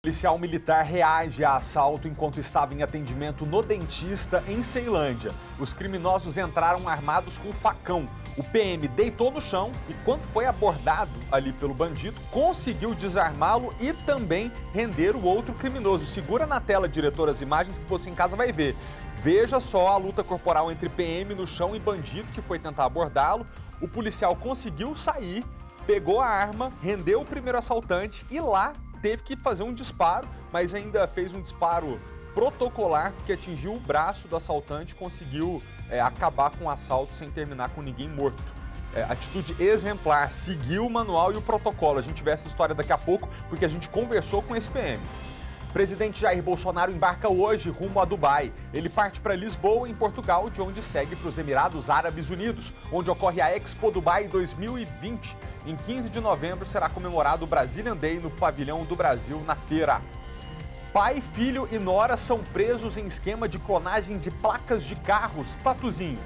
Policial militar reage a assalto enquanto estava em atendimento no dentista em Ceilândia. Os criminosos entraram armados com facão. O PM deitou no chão e, quando foi abordado ali pelo bandido, conseguiu desarmá-lo e também render o outro criminoso. Segura na tela, diretor, as imagens que você em casa vai ver. Veja só a luta corporal entre PM no chão e bandido que foi tentar abordá-lo. O policial conseguiu sair, pegou a arma, rendeu o primeiro assaltante e lá teve que fazer um disparo, mas ainda fez um disparo protocolar que atingiu o braço do assaltante e conseguiu acabar com o assalto sem terminar com ninguém morto. Atitude exemplar, seguiu o manual e o protocolo. A gente vê essa história daqui a pouco porque a gente conversou com esse PM. Presidente Jair Bolsonaro embarca hoje rumo a Dubai. Ele parte para Lisboa, em Portugal, de onde segue para os Emirados Árabes Unidos, onde ocorre a Expo Dubai 2020. Em 15 de novembro será comemorado o Brazilian Day no Pavilhão do Brasil, na feira. Pai, filho e nora são presos em esquema de clonagem de placas de carros. Tatuzinho.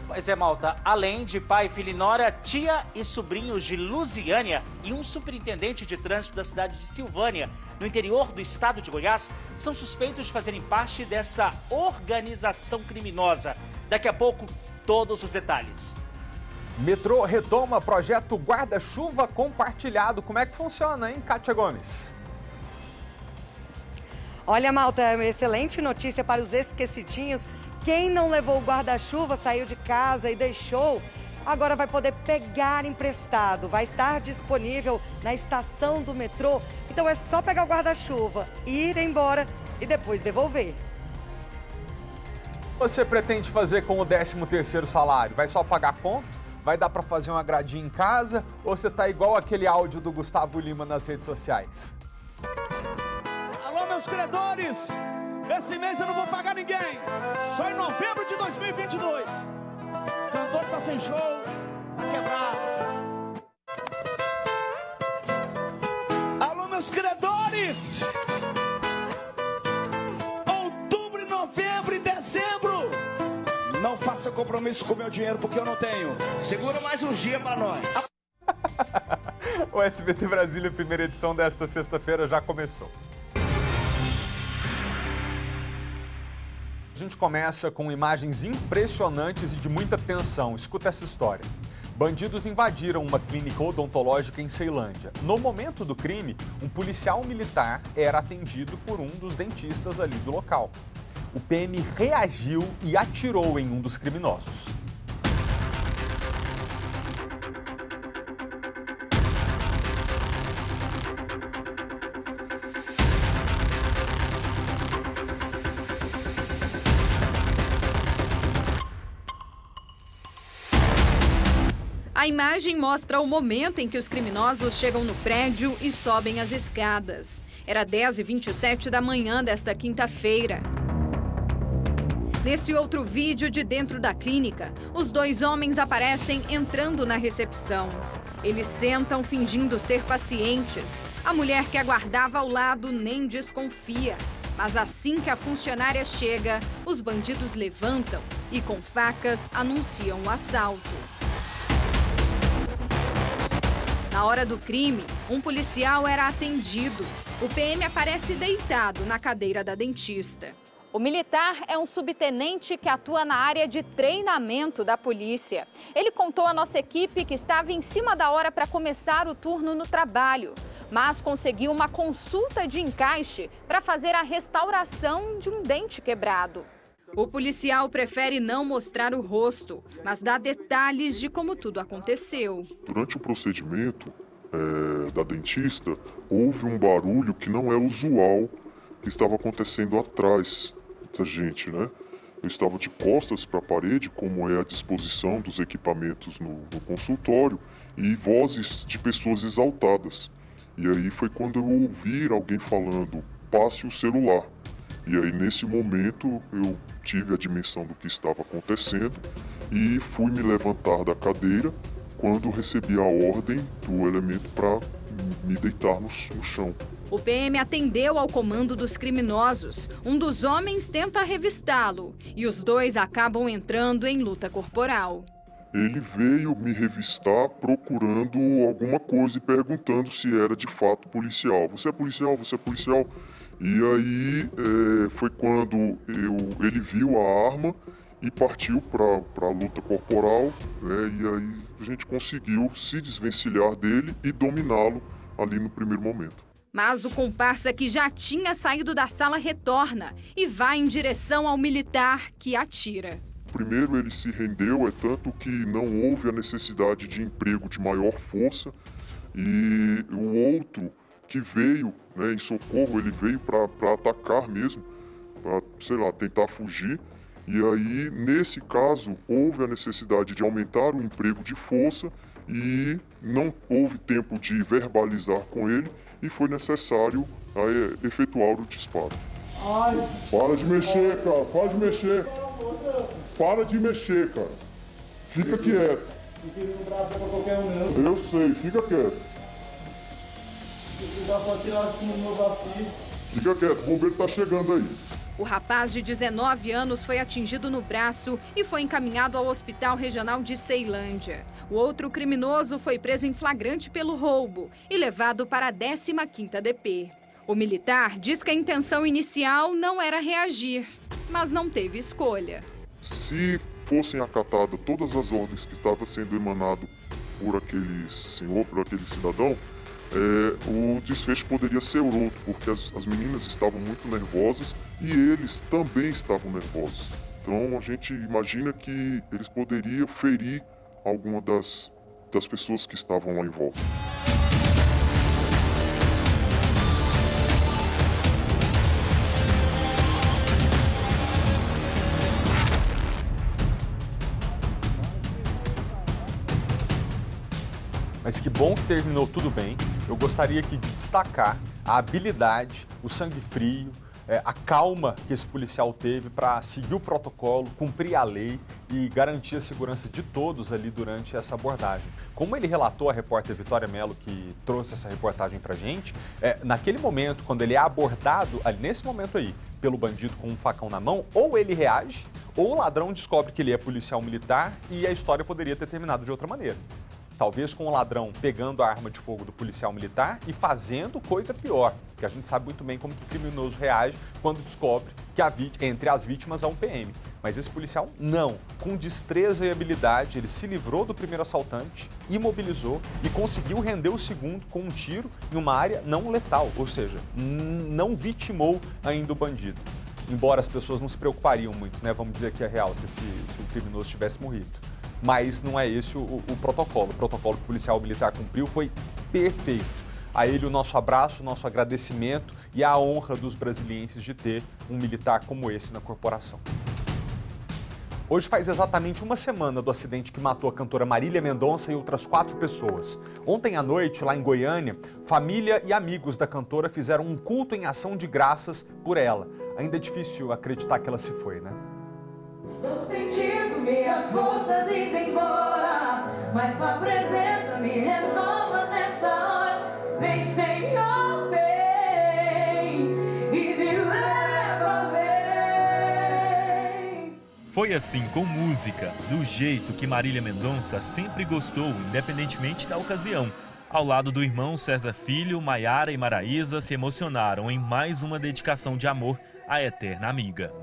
Pois é, Malta, além de pai, filho e nora, tia e sobrinhos de Lusiânia e um superintendente de trânsito da cidade de Silvânia, no interior do estado de Goiás, são suspeitos de fazerem parte dessa organização criminosa. Daqui a pouco, todos os detalhes. Metrô retoma projeto guarda-chuva compartilhado. Como é que funciona, hein, Kátia Gomes? Olha, Malta, é uma excelente notícia para os esquecidinhos. Quem não levou o guarda-chuva, saiu de casa e deixou, agora vai poder pegar emprestado. Vai estar disponível na estação do metrô. Então é só pegar o guarda-chuva, ir embora e depois devolver. Você pretende fazer com o 13º salário? Vai só pagar conta? Vai dar para fazer um agradinho em casa? Ou você tá igual aquele áudio do Gustavo Lima nas redes sociais? Alô, meus credores! Esse mês eu não vou pagar ninguém. Só em novembro de 2022. Cantor tá sem show, tá quebrado. Alô, meus credores! Outubro, novembro e dezembro. Não faça compromisso com o meu dinheiro porque eu não tenho. Segura mais um dia pra nós. O SBT Brasília, primeira edição desta sexta-feira, já começou. A gente começa com imagens impressionantes e de muita tensão. Escuta essa história. Bandidos invadiram uma clínica odontológica em Ceilândia. No momento do crime, um policial militar era atendido por um dos dentistas ali do local. O PM reagiu e atirou em um dos criminosos. A imagem mostra o momento em que os criminosos chegam no prédio e sobem as escadas. Era 10h27 da manhã desta quinta-feira. Nesse outro vídeo de dentro da clínica, os dois homens aparecem entrando na recepção. Eles sentam fingindo ser pacientes. A mulher que aguardava ao lado nem desconfia. Mas assim que a funcionária chega, os bandidos levantam e com facas anunciam o assalto. Na hora do crime, um policial era atendido. O PM aparece deitado na cadeira da dentista. O militar é um subtenente que atua na área de treinamento da polícia. Ele contou à nossa equipe que estava em cima da hora para começar o turno no trabalho, mas conseguiu uma consulta de encaixe para fazer a restauração de um dente quebrado. O policial prefere não mostrar o rosto, mas dá detalhes de como tudo aconteceu. Durante o procedimento da dentista, houve um barulho que não é usual que estava acontecendo atrás da gente, né? Eu estava de costas para a parede, como é a disposição dos equipamentos no consultório, e vozes de pessoas exaltadas. E aí foi quando eu ouvi alguém falando, passe o celular. E aí, nesse momento, eu tive a dimensão do que estava acontecendo e fui me levantar da cadeira quando recebi a ordem do elemento para me deitar no chão. O PM atendeu ao comando dos criminosos. Um dos homens tenta revistá-lo e os dois acabam entrando em luta corporal. ele veio me revistar procurando alguma coisa e perguntando se era de fato policial. Você é policial? Você é policial? E aí foi quando ele viu a arma e partiu para a luta corporal, né? E aí a gente conseguiu se desvencilhar dele e dominá-lo ali no primeiro momento. Mas o comparsa que já tinha saído da sala retorna e vai em direção ao militar que atira. Primeiro ele se rendeu, tanto que não houve a necessidade de emprego de maior força, e o outro que veio, né, em socorro, ele veio para atacar mesmo, para, sei lá, tentar fugir. E aí, nesse caso, houve a necessidade de aumentar o emprego de força e não houve tempo de verbalizar com ele e foi necessário efetuar o disparo. Ai. Para de mexer, cara, para de mexer. Para de mexer, cara. Fica quieto. Não queria um braço pra qualquer um, não. Eu sei, fica quieto. Se precisar só tirar aqui no meu vacilo. Fica quieto, o bombeiro tá chegando aí. O rapaz de 19 anos foi atingido no braço e foi encaminhado ao Hospital Regional de Ceilândia. O outro criminoso foi preso em flagrante pelo roubo e levado para a 15ª DP. O militar diz que a intenção inicial não era reagir, mas não teve escolha. Se fossem acatadas todas as ordens que estavam sendo emanadas por aquele senhor, por aquele cidadão, o desfecho poderia ser outro, porque as meninas estavam muito nervosas e eles também estavam nervosos. Então a gente imagina que eles poderiam ferir alguma das pessoas que estavam lá em volta. Mas que bom que terminou tudo bem. Eu gostaria aqui de destacar a habilidade, o sangue frio, a calma que esse policial teve para seguir o protocolo, cumprir a lei e garantir a segurança de todos ali durante essa abordagem. Como ele relatou, a repórter Vitória Mello, que trouxe essa reportagem para a gente, naquele momento, quando ele é abordado, ali nesse momento aí, pelo bandido com um facão na mão, ou ele reage, ou o ladrão descobre que ele é policial militar e a história poderia ter terminado de outra maneira. Talvez com o ladrão pegando a arma de fogo do policial militar e fazendo coisa pior, porque a gente sabe muito bem como que o criminoso reage quando descobre que entre as vítimas há um PM. Mas esse policial não. Com destreza e habilidade, ele se livrou do primeiro assaltante, imobilizou e conseguiu render o segundo com um tiro em uma área não letal, ou seja, não vitimou ainda o bandido. Embora as pessoas não se preocupariam muito, né? Vamos dizer que é real, se o criminoso tivesse morrido. Mas não é esse o protocolo. O protocolo que o policial militar cumpriu foi perfeito. A ele o nosso abraço, o nosso agradecimento e a honra dos brasilienses de ter um militar como esse na corporação. Hoje faz exatamente uma semana do acidente que matou a cantora Marília Mendonça e outras 4 pessoas. Ontem à noite, lá em Goiânia, família e amigos da cantora fizeram um culto em ação de graças por ela. Ainda é difícil acreditar que ela se foi, né? Estou sentindo minhas forças indo embora, mas tua presença me renova nessa hora. Vem, Senhor, vem e me leva além. Foi assim com música, do jeito que Marília Mendonça sempre gostou, independentemente da ocasião. Ao lado do irmão César Filho, Maiara e Maraísa se emocionaram em mais uma dedicação de amor à eterna amiga.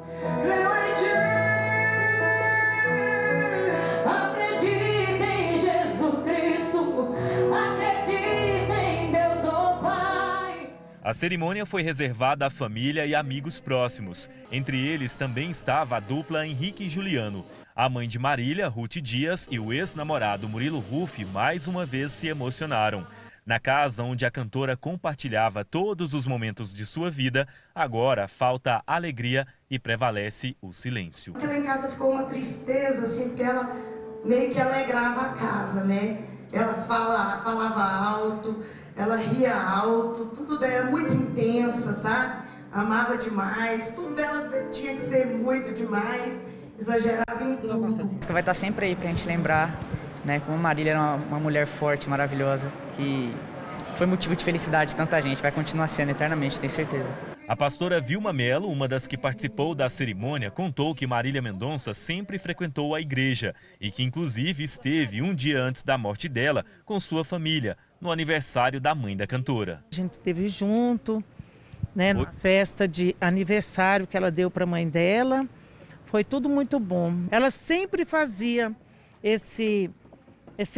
A cerimônia foi reservada à família e amigos próximos. Entre eles também estava a dupla Henrique e Juliano. A mãe de Marília, Ruth Dias, e o ex-namorado Murilo Ruff mais uma vez se emocionaram. Na casa onde a cantora compartilhava todos os momentos de sua vida, agora falta a alegria e prevalece o silêncio. Lá em casa ficou uma tristeza, assim, porque ela meio que alegrava a casa, né? Ela falava alto, ela ria alto, tudo dela muito intensa, sabe? Amava demais, tudo dela tinha que ser muito demais, exagerada em tudo. Vai estar sempre aí pra gente lembrar, né? Como a Marília era uma mulher forte, maravilhosa, que foi motivo de felicidade de tanta gente, vai continuar sendo eternamente, tenho certeza. A pastora Vilma Melo, uma das que participou da cerimônia, contou que Marília Mendonça sempre frequentou a igreja e que inclusive esteve um dia antes da morte dela com sua família, no aniversário da mãe da cantora. A gente esteve junto, né, na festa de aniversário que ela deu para a mãe dela. Foi tudo muito bom. Ela sempre fazia esse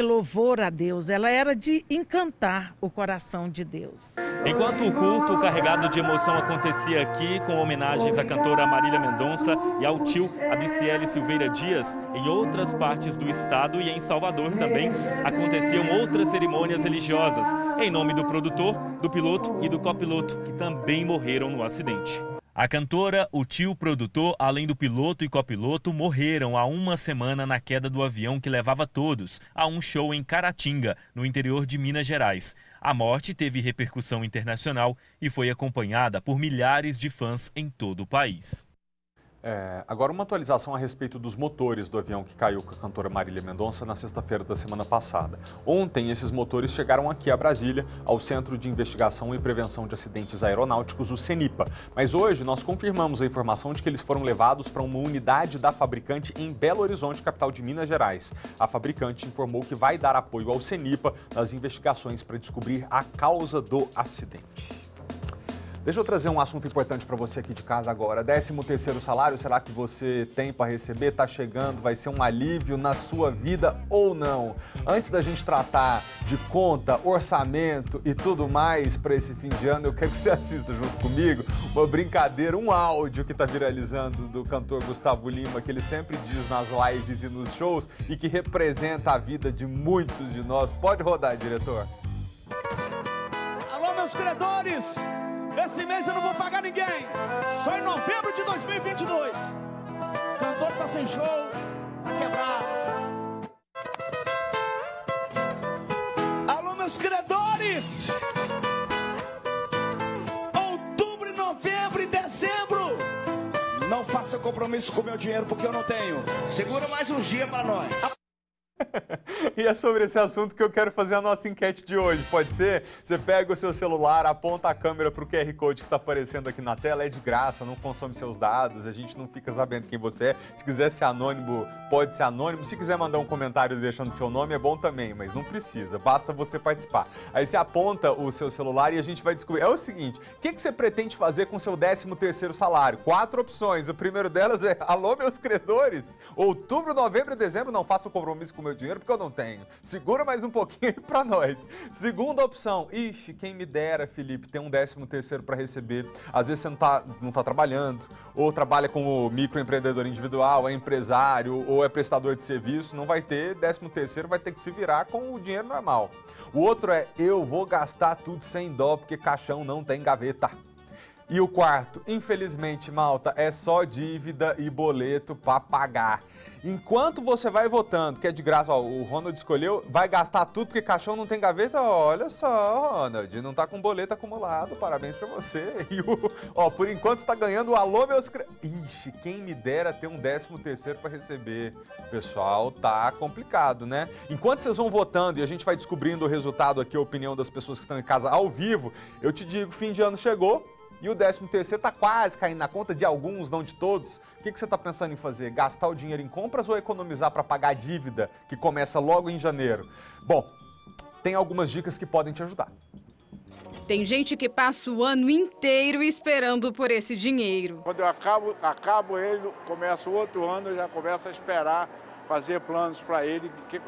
louvor a Deus. Ela era de encantar o coração de Deus. Enquanto o culto carregado de emoção acontecia aqui, com homenagens à cantora Marília Mendonça e ao tio Abiciele Silveira Dias, em outras partes do estado e em Salvador também aconteciam outras cerimônias religiosas, em nome do produtor, do piloto e do copiloto, que também morreram no acidente. A cantora, o tio produtor, além do piloto e copiloto, morreram há uma semana na queda do avião que levava todos a um show em Caratinga, no interior de Minas Gerais. A morte teve repercussão internacional e foi acompanhada por milhares de fãs em todo o país. Agora uma atualização a respeito dos motores do avião que caiu com a cantora Marília Mendonça na sexta-feira da semana passada. Ontem, esses motores chegaram aqui a Brasília, ao Centro de Investigação e Prevenção de Acidentes Aeronáuticos, o CENIPA. Mas hoje nós confirmamos a informação de que eles foram levados para uma unidade da fabricante em Belo Horizonte, capital de Minas Gerais. A fabricante informou que vai dar apoio ao CENIPA nas investigações para descobrir a causa do acidente. Deixa eu trazer um assunto importante para você aqui de casa agora. 13º salário, será que você tem para receber? Está chegando, vai ser um alívio na sua vida ou não? Antes da gente tratar de conta, orçamento e tudo mais para esse fim de ano, eu quero que você assista junto comigo uma brincadeira, um áudio que está viralizando do cantor Gustavo Lima, que ele sempre diz nas lives e nos shows e que representa a vida de muitos de nós. Pode rodar, diretor. Alô, meus credores! Esse mês eu não vou pagar ninguém. Só em novembro de 2022. Cantor tá sem show, tá quebrado. Alô, meus credores. Outubro, novembro e dezembro. Não faça compromisso com o meu dinheiro porque eu não tenho. Segura mais um dia pra nós. E é sobre esse assunto que eu quero fazer a nossa enquete de hoje, pode ser? Você pega o seu celular, aponta a câmera para o QR Code que está aparecendo aqui na tela, é de graça, não consome seus dados, a gente não fica sabendo quem você é. Se quiser ser anônimo, pode ser anônimo. Se quiser mandar um comentário deixando seu nome, é bom também, mas não precisa, basta você participar. Aí você aponta o seu celular e a gente vai descobrir. É o seguinte, o que você pretende fazer com o seu 13º salário? 4 opções, o primeiro delas é, alô, meus credores, outubro, novembro e dezembro, não faço compromisso com o meu dinheiro porque eu não tenho. Segura mais um pouquinho para nós. Segunda opção, ixi, quem me dera, Felipe, ter um 13º para receber. Às vezes você não tá trabalhando, ou trabalha como microempreendedor individual, é empresário, ou é prestador de serviço, não vai ter 13º, vai ter que se virar com o dinheiro normal. O outro é, eu vou gastar tudo sem dó, porque caixão não tem gaveta. E o quarto, infelizmente, malta, é só dívida e boleto para pagar. Enquanto você vai votando, que é de graça, ó, o Ronald escolheu, vai gastar tudo porque caixão não tem gaveta, olha só, Ronald, não tá com boleto acumulado, parabéns pra você. E por enquanto tá ganhando o alô, meus... Ixi, quem me dera ter um 13º para receber. Pessoal, tá complicado, né? Enquanto vocês vão votando e a gente vai descobrindo o resultado aqui, a opinião das pessoas que estão em casa ao vivo, eu te digo, fim de ano chegou. E o 13º tá quase caindo na conta de alguns, não de todos. O que você está pensando em fazer? Gastar o dinheiro em compras ou economizar para pagar a dívida que começa logo em janeiro? Bom, tem algumas dicas que podem te ajudar. Tem gente que passa o ano inteiro esperando por esse dinheiro. Quando eu acabo ele, começa o outro ano, eu já começo a esperar, fazer planos para ele, de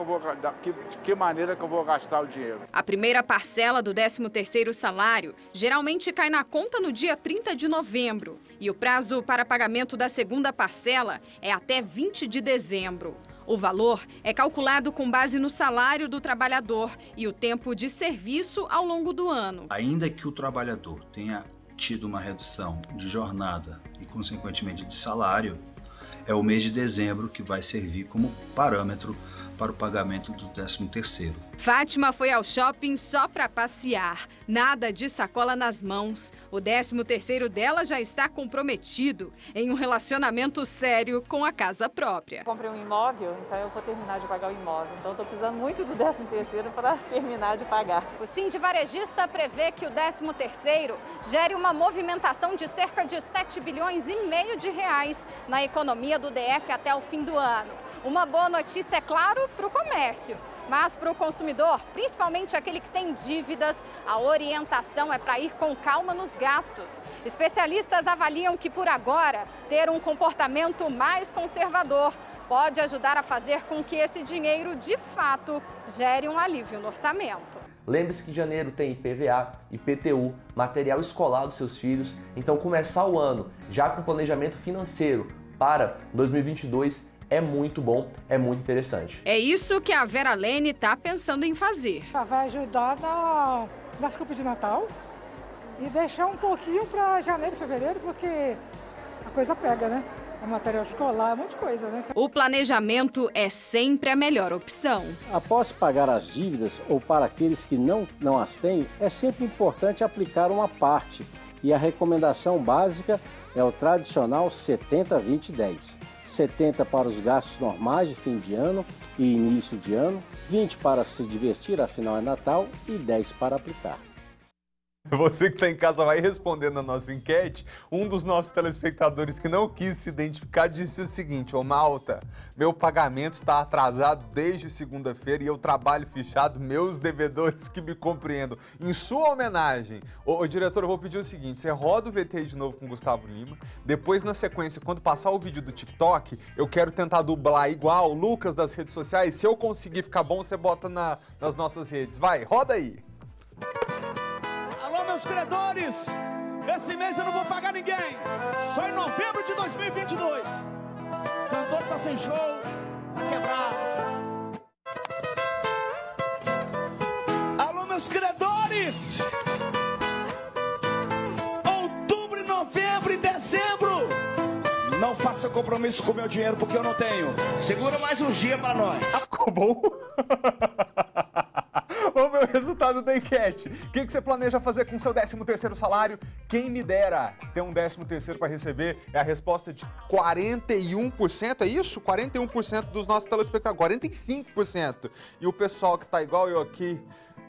que maneira que eu vou gastar o dinheiro. A primeira parcela do 13º salário geralmente cai na conta no dia 30 de novembro. E o prazo para pagamento da segunda parcela é até 20 de dezembro. O valor é calculado com base no salário do trabalhador e o tempo de serviço ao longo do ano. Ainda que o trabalhador tenha tido uma redução de jornada e, consequentemente, de salário, é o mês de dezembro que vai servir como parâmetro para o pagamento do 13º. Fátima foi ao shopping só para passear, nada de sacola nas mãos. O 13º dela já está comprometido em um relacionamento sério com a casa própria. Comprei um imóvel, então eu vou terminar de pagar o imóvel. Então estou precisando muito do 13º para terminar de pagar. O Sindi Varejista prevê que o 13º gere uma movimentação de cerca de 7,5 bilhões de reais na economia do DF até o fim do ano. Uma boa notícia, é claro, para o comércio. Mas para o consumidor, principalmente aquele que tem dívidas, a orientação é para ir com calma nos gastos. Especialistas avaliam que, por agora, ter um comportamento mais conservador pode ajudar a fazer com que esse dinheiro, de fato, gere um alívio no orçamento. Lembre-se que janeiro tem IPVA, IPTU, material escolar dos seus filhos, então começar o ano já com planejamento financeiro para 2022 é muito bom, é muito interessante. É isso que a Vera Lene está pensando em fazer. Vai ajudar nas compras de Natal e deixar um pouquinho para janeiro, fevereiro, porque a coisa pega, né? É material escolar, um monte de coisa, né? O planejamento é sempre a melhor opção. Após pagar as dívidas ou para aqueles que não as têm, é sempre importante aplicar uma parte. E a recomendação básica é o tradicional 70-20-10. 70 para os gastos normais de fim de ano e início de ano, 20 para se divertir, afinal é Natal, e 10 para aplicar. Você que está em casa vai responder na nossa enquete. Um dos nossos telespectadores que não quis se identificar disse o seguinte: ô Malta, meu pagamento está atrasado desde segunda-feira e eu trabalho fichado, meus devedores que me compreendam. Em sua homenagem, ô diretor, eu vou pedir o seguinte: você roda o VT de novo com o Gustavo Lima, depois na sequência, quando passar o vídeo do TikTok, eu quero tentar dublar igual o Lucas das redes sociais. Se eu conseguir ficar bom, você bota nas nossas redes. Vai, roda aí! Alô, meus credores, esse mês eu não vou pagar ninguém, só em novembro de 2022. Cantor tá sem show, tá quebrado. Alô, meus credores, outubro, novembro e dezembro, não faça compromisso com o meu dinheiro porque eu não tenho. Segura mais uns dias pra nós. Ficou bom? Vamos ver o resultado da enquete. O que você planeja fazer com o seu 13º salário? Quem me dera ter um 13º para receber? É a resposta de 41%, é isso? 41% dos nossos telespectadores, 45%. E o pessoal que tá igual eu aqui,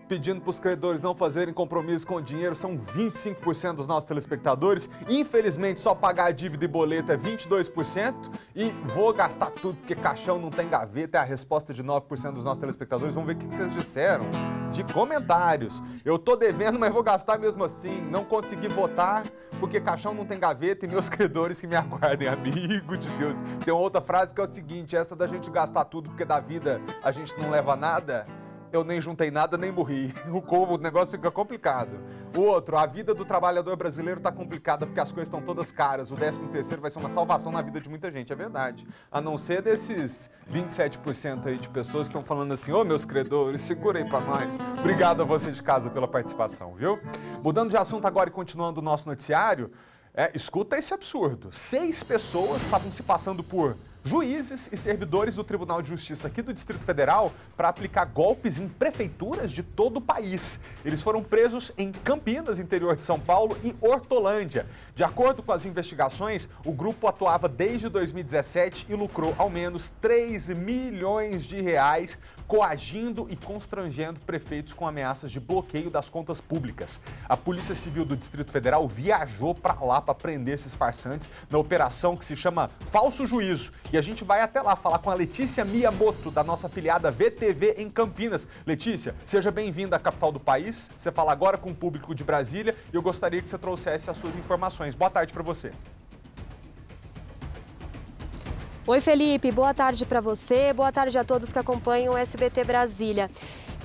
pedindo para os credores não fazerem compromisso com o dinheiro, são 25% dos nossos telespectadores. Infelizmente, só pagar a dívida e boleto é 22%. E vou gastar tudo porque caixão não tem gaveta, é a resposta de 9% dos nossos telespectadores. Vamos ver o que vocês disseram de comentários. Eu tô devendo, mas vou gastar mesmo assim. Não consegui votar porque caixão não tem gaveta e meus credores que me aguardem, amigo de Deus. Tem outra frase que é o seguinte: essa da gente gastar tudo porque da vida a gente não leva nada. Eu nem juntei nada, nem morri. O negócio fica complicado. O outro, a vida do trabalhador brasileiro tá complicada porque as coisas estão todas caras. O 13º vai ser uma salvação na vida de muita gente, é verdade. A não ser desses 27% aí de pessoas que estão falando assim: ô, meus credores, segura aí pra nós. Obrigado a você de casa pela participação, viu? Mudando de assunto agora e continuando o nosso noticiário, escuta esse absurdo. 6 pessoas estavam se passando por juízes e servidores do Tribunal de Justiça aqui do Distrito Federal para aplicar golpes em prefeituras de todo o país. Eles foram presos em Campinas, interior de São Paulo, e Hortolândia. De acordo com as investigações, o grupo atuava desde 2017 e lucrou ao menos 3 milhões de reais coagindo e constrangendo prefeitos com ameaças de bloqueio das contas públicas. A Polícia Civil do Distrito Federal viajou para lá para prender esses farsantes na operação que se chama Falso Juízo. E a gente vai até lá falar com a Letícia Miyamoto, da nossa afiliada VTV em Campinas. Letícia, seja bem-vinda à capital do país. Você fala agora com o público de Brasília e eu gostaria que você trouxesse as suas informações. Boa tarde para você. Oi, Felipe. Boa tarde para você. Boa tarde a todos que acompanham o SBT Brasília.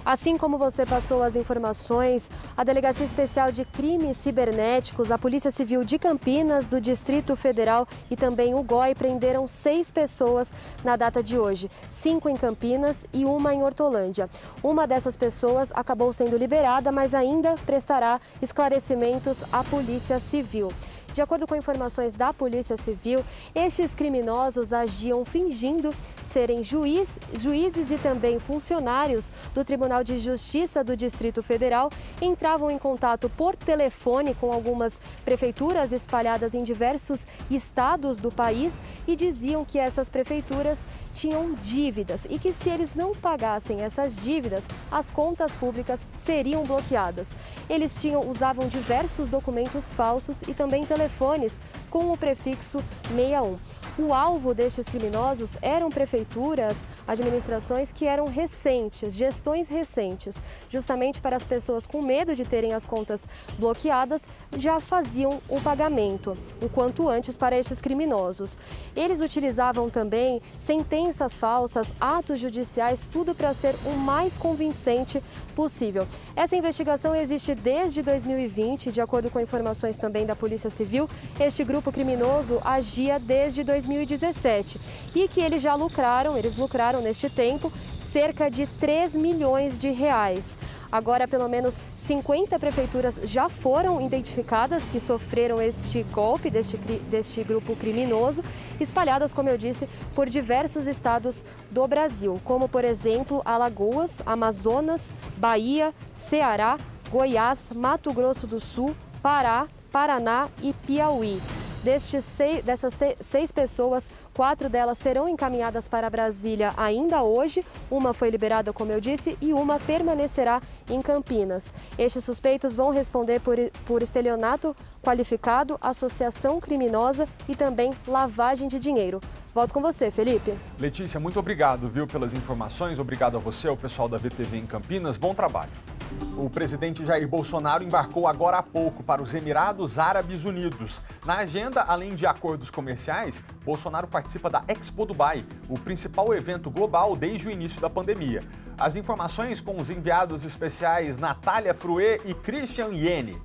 Assim como você passou as informações, a Delegacia Especial de Crimes Cibernéticos, a Polícia Civil de Campinas, do Distrito Federal e também o GOI prenderam 6 pessoas na data de hoje. 5 em Campinas e 1 em Hortolândia. Uma dessas pessoas acabou sendo liberada, mas ainda prestará esclarecimentos à Polícia Civil. De acordo com informações da Polícia Civil, estes criminosos agiam fingindo serem juízes e também funcionários do Tribunal de Justiça do Distrito Federal, entravam em contato por telefone com algumas prefeituras espalhadas em diversos estados do país e diziam que essas prefeituras tinham dívidas e que se eles não pagassem essas dívidas, as contas públicas seriam bloqueadas. Eles usavam diversos documentos falsos e também telefones com o prefixo 61. O alvo destes criminosos eram prefeituras, administrações que eram recentes, gestões recentes. Justamente para as pessoas com medo de terem as contas bloqueadas, já faziam o pagamento o quanto antes para estes criminosos. Eles utilizavam também sentenças falsas, atos judiciais, tudo para ser o mais convincente possível. Essa investigação existe desde 2020, de acordo com informações também da Polícia Civil. Este grupo criminoso agia desde 2017 e que eles lucraram neste tempo cerca de 3 milhões de reais. Agora, pelo menos 50 prefeituras já foram identificadas que sofreram este golpe deste grupo criminoso, espalhadas, como eu disse, por diversos estados do Brasil, como, por exemplo, Alagoas, Amazonas, Bahia, Ceará, Goiás, Mato Grosso do Sul, Pará, Paraná e Piauí. Dessas 6 pessoas, 4 delas serão encaminhadas para Brasília ainda hoje. Uma foi liberada, como eu disse, e uma permanecerá em Campinas. Estes suspeitos vão responder por estelionato qualificado, associação criminosa e também lavagem de dinheiro. Volto com você, Felipe. Letícia, muito obrigado, viu, pelas informações. Obrigado a você, ao pessoal da VTV em Campinas. Bom trabalho. O presidente Jair Bolsonaro embarcou agora há pouco para os Emirados Árabes Unidos. Na agenda, além de acordos comerciais, Bolsonaro participa da Expo Dubai, o principal evento global desde o início da pandemia. As informações com os enviados especiais Natália Fruê e Christian Iene.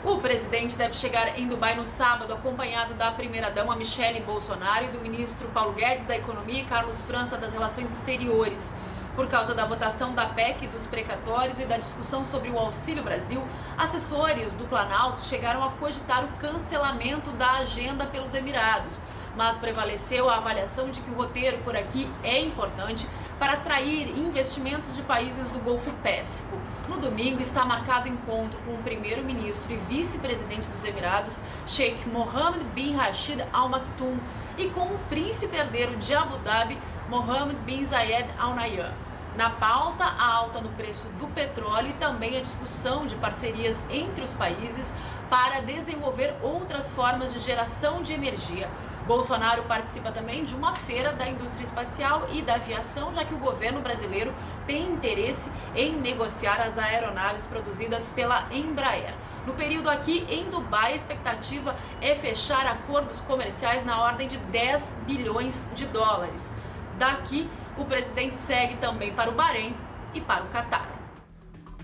O presidente deve chegar em Dubai no sábado, acompanhado da primeira-dama Michele Bolsonaro e do ministro Paulo Guedes da Economia e Carlos França das Relações Exteriores. Por causa da votação da PEC dos precatórios e da discussão sobre o Auxílio Brasil, assessores do Planalto chegaram a cogitar o cancelamento da agenda pelos Emirados. Mas prevaleceu a avaliação de que o roteiro por aqui é importante para atrair investimentos de países do Golfo Pérsico. No domingo está marcado encontro com o primeiro-ministro e vice-presidente dos Emirados, Sheikh Mohammed bin Rashid Al Maktoum, e com o príncipe herdeiro de Abu Dhabi, Mohammed bin Zayed Al Nahyan. Na pauta, a alta no preço do petróleo e também a discussão de parcerias entre os países para desenvolver outras formas de geração de energia. Bolsonaro participa também de uma feira da indústria espacial e da aviação, já que o governo brasileiro tem interesse em negociar as aeronaves produzidas pela Embraer. No período aqui em Dubai, a expectativa é fechar acordos comerciais na ordem de 10 bilhões de dólares. Daqui, o presidente segue também para o Bahrein e para o Catar.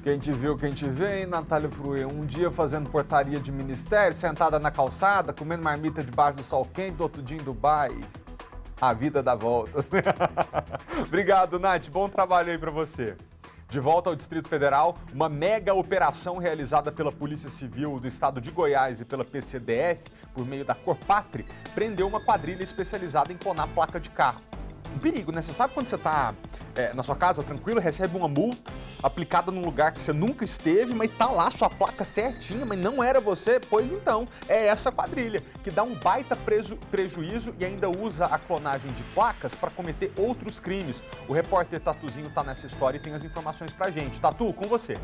Quem te viu, quem te vê, hein, Natália Fruê? Um dia fazendo portaria de ministério, sentada na calçada, comendo marmita debaixo do sol quente, outro dia em Dubai. A vida dá voltas. Obrigado, Nath. Bom trabalho aí pra você. De volta ao Distrito Federal, uma mega operação realizada pela Polícia Civil do Estado de Goiás e pela PCDF, por meio da Corpatri, prendeu uma quadrilha especializada em clonar placa de carro. Um perigo, né? Você sabe quando você está na sua casa, tranquilo, recebe uma multa aplicada num lugar que você nunca esteve, mas tá lá sua placa certinha, mas não era você? Pois então, é essa quadrilha, que dá um baita prejuízo e ainda usa a clonagem de placas para cometer outros crimes. O repórter Tatuzinho tá nessa história e tem as informações pra gente. Tatu, com você.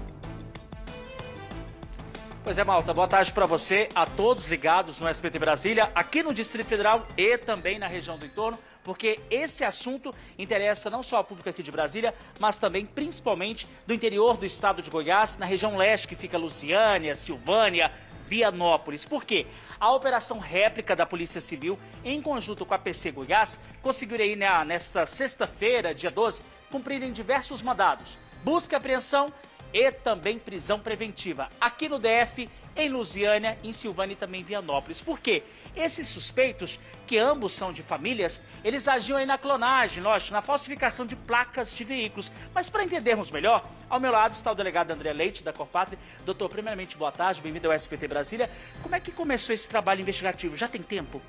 Pois é, Malta, boa tarde para você, a todos ligados no SBT Brasília, aqui no Distrito Federal e também na região do entorno, porque esse assunto interessa não só ao público aqui de Brasília, mas também, principalmente, do interior do estado de Goiás, na região leste, que fica Lusiânia, Silvânia, Vianópolis. Por quê? A operação réplica da Polícia Civil, em conjunto com a PC Goiás, conseguiu aí nesta sexta-feira, dia 12, cumprirem diversos mandados. Busca e apreensão e também prisão preventiva aqui no DF, em Lusiânia, em Silvânia e também em Vianópolis. Por quê? Esses suspeitos, que ambos são de famílias, eles agiam aí na clonagem, lógico, na falsificação de placas de veículos. Mas para entendermos melhor, ao meu lado está o delegado André Leite, da Corpatria. Doutor, primeiramente, boa tarde, bem-vindo ao SBT Brasília. Como é que começou esse trabalho investigativo? Já tem tempo?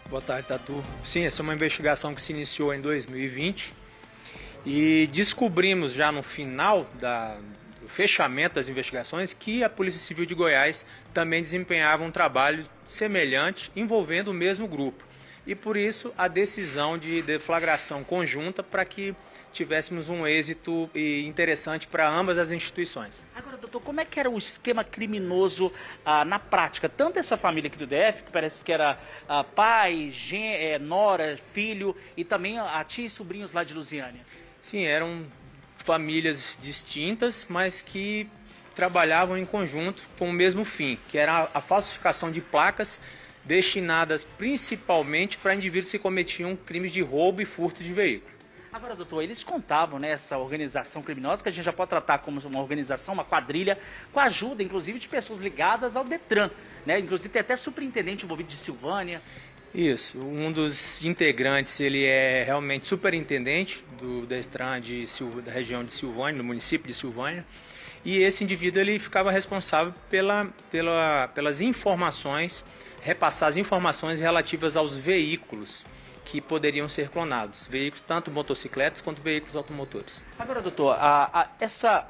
Boa tarde, Tatu. Sim, essa é uma investigação que se iniciou em 2020 e descobrimos já no final do fechamento das investigações que a Polícia Civil de Goiás também desempenhava um trabalho semelhante envolvendo o mesmo grupo. E por isso a decisão de deflagração conjunta para que tivéssemos um êxito interessante para ambas as instituições. Agora, doutor, como é que era o esquema criminoso na prática? Tanto essa família aqui do DF, que parece que era pai, nora, filho, e também a tia e sobrinhos lá de Lusiânia. Sim, eram famílias distintas, mas que trabalhavam em conjunto com o mesmo fim, que era a falsificação de placas destinadas principalmente para indivíduos que cometiam crimes de roubo e furto de veículo. Agora, doutor, eles contavam nessa organização criminosa, que a gente já pode tratar como uma organização, uma quadrilha, com a ajuda, inclusive, de pessoas ligadas ao Detran, né? Inclusive, tem até superintendente envolvido de Silvânia. Isso, um dos integrantes, ele é realmente superintendente do Detran da região de Silvânia, do município de Silvânia, e esse indivíduo ele ficava responsável pelas informações, repassar as informações relativas aos veículos que poderiam ser clonados, veículos tanto motocicletas quanto veículos automotores. Agora, doutor, essa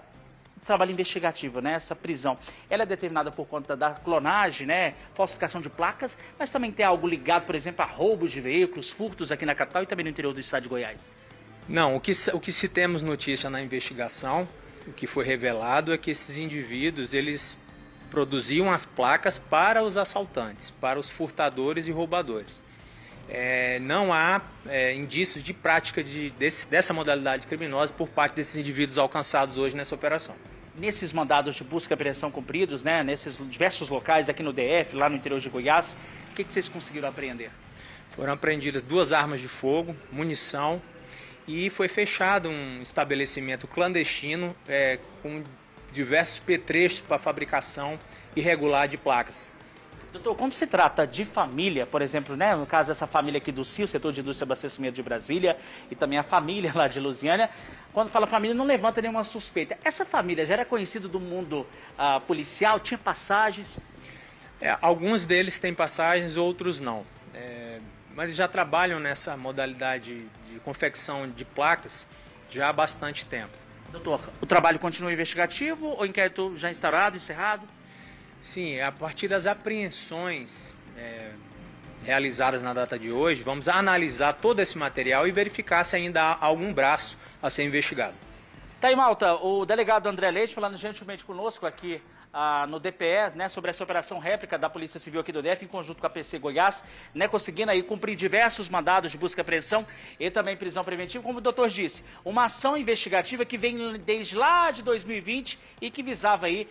trabalho investigativo, né, essa prisão, ela é determinada por conta da clonagem, né, falsificação de placas, mas também tem algo ligado, por exemplo, a roubos de veículos, furtos aqui na capital e também no interior do estado de Goiás? Não, o que se temos notícia na investigação, o que foi revelado é que esses indivíduos, eles produziam as placas para os assaltantes, para os furtadores e roubadores. Não há indícios de prática dessa modalidade criminosa por parte desses indivíduos alcançados hoje nessa operação. Nesses mandados de busca e apreensão cumpridos, né, nesses diversos locais aqui no DF, lá no interior de Goiás, o que vocês conseguiram apreender? Foram apreendidas 2 armas de fogo, munição e foi fechado um estabelecimento clandestino com diversos petrechos para fabricação irregular de placas. Doutor, quando se trata de família, por exemplo, né, no caso dessa família aqui do CIO, Setor de Indústria e Abastecimento de Brasília, e também a família lá de Lusiânia, quando fala família não levanta nenhuma suspeita. Essa família já era conhecida do mundo policial, tinha passagens? Alguns deles têm passagens, outros não. Mas já trabalham nessa modalidade de confecção de placas já há bastante tempo. Doutor, o trabalho continua investigativo ou o inquérito já instaurado, encerrado? Sim, a partir das apreensões realizadas na data de hoje, vamos analisar todo esse material e verificar se ainda há algum braço a ser investigado. Tá aí, malta, o delegado André Leite falando gentilmente conosco aqui no DPE, né, sobre essa operação réplica da Polícia Civil aqui do DF, em conjunto com a PC Goiás, né, conseguindo aí cumprir diversos mandados de busca e apreensão e também prisão preventiva, como o doutor disse, uma ação investigativa que vem desde lá de 2020 e que visava aí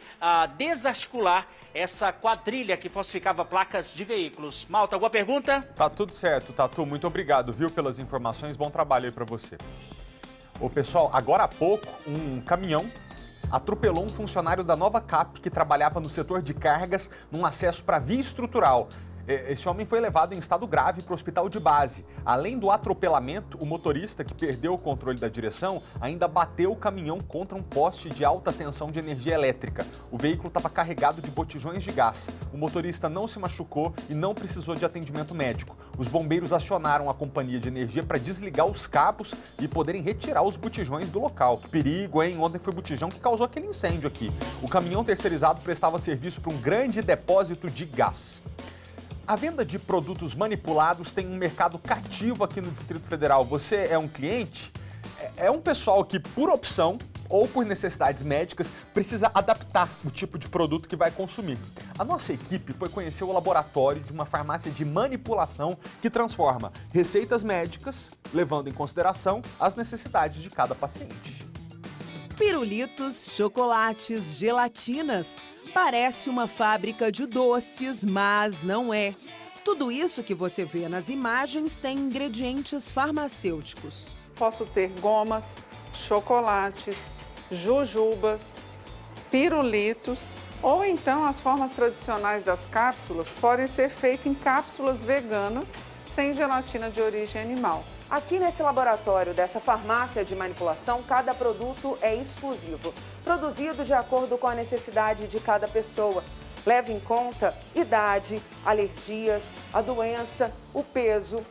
desarticular essa quadrilha que falsificava placas de veículos. Malta, alguma pergunta? Tá tudo certo, Tatu, muito obrigado, viu, pelas informações, bom trabalho aí pra você. Ô pessoal, agora há pouco, um caminhão atropelou um funcionário da Nova Cap que trabalhava no setor de cargas num acesso para via estrutural. Esse homem foi levado em estado grave para o hospital de base. Além do atropelamento, o motorista, que perdeu o controle da direção, ainda bateu o caminhão contra um poste de alta tensão de energia elétrica. O veículo estava carregado de botijões de gás. O motorista não se machucou e não precisou de atendimento médico. Os bombeiros acionaram a companhia de energia para desligar os cabos e poderem retirar os botijões do local. Que perigo, hein? Ontem foi o botijão que causou aquele incêndio aqui. O caminhão terceirizado prestava serviço para um grande depósito de gás. A venda de produtos manipulados tem um mercado cativo aqui no Distrito Federal. Você é um cliente? É um pessoal que, por opção ou por necessidades médicas, precisa adaptar o tipo de produto que vai consumir. A nossa equipe foi conhecer o laboratório de uma farmácia de manipulação que transforma receitas médicas, levando em consideração as necessidades de cada paciente. Pirulitos, chocolates, gelatinas. Parece uma fábrica de doces, mas não é. Tudo isso que você vê nas imagens tem ingredientes farmacêuticos. Posso ter gomas, chocolates, jujubas, pirulitos Ou então as formas tradicionais das cápsulas podem ser feitas em cápsulas veganas sem gelatina de origem animal. Aqui nesse laboratório dessa farmácia de manipulação, cada produto é exclusivo, produzido de acordo com a necessidade de cada pessoa. Leva em conta idade, alergias, a doença, o peso,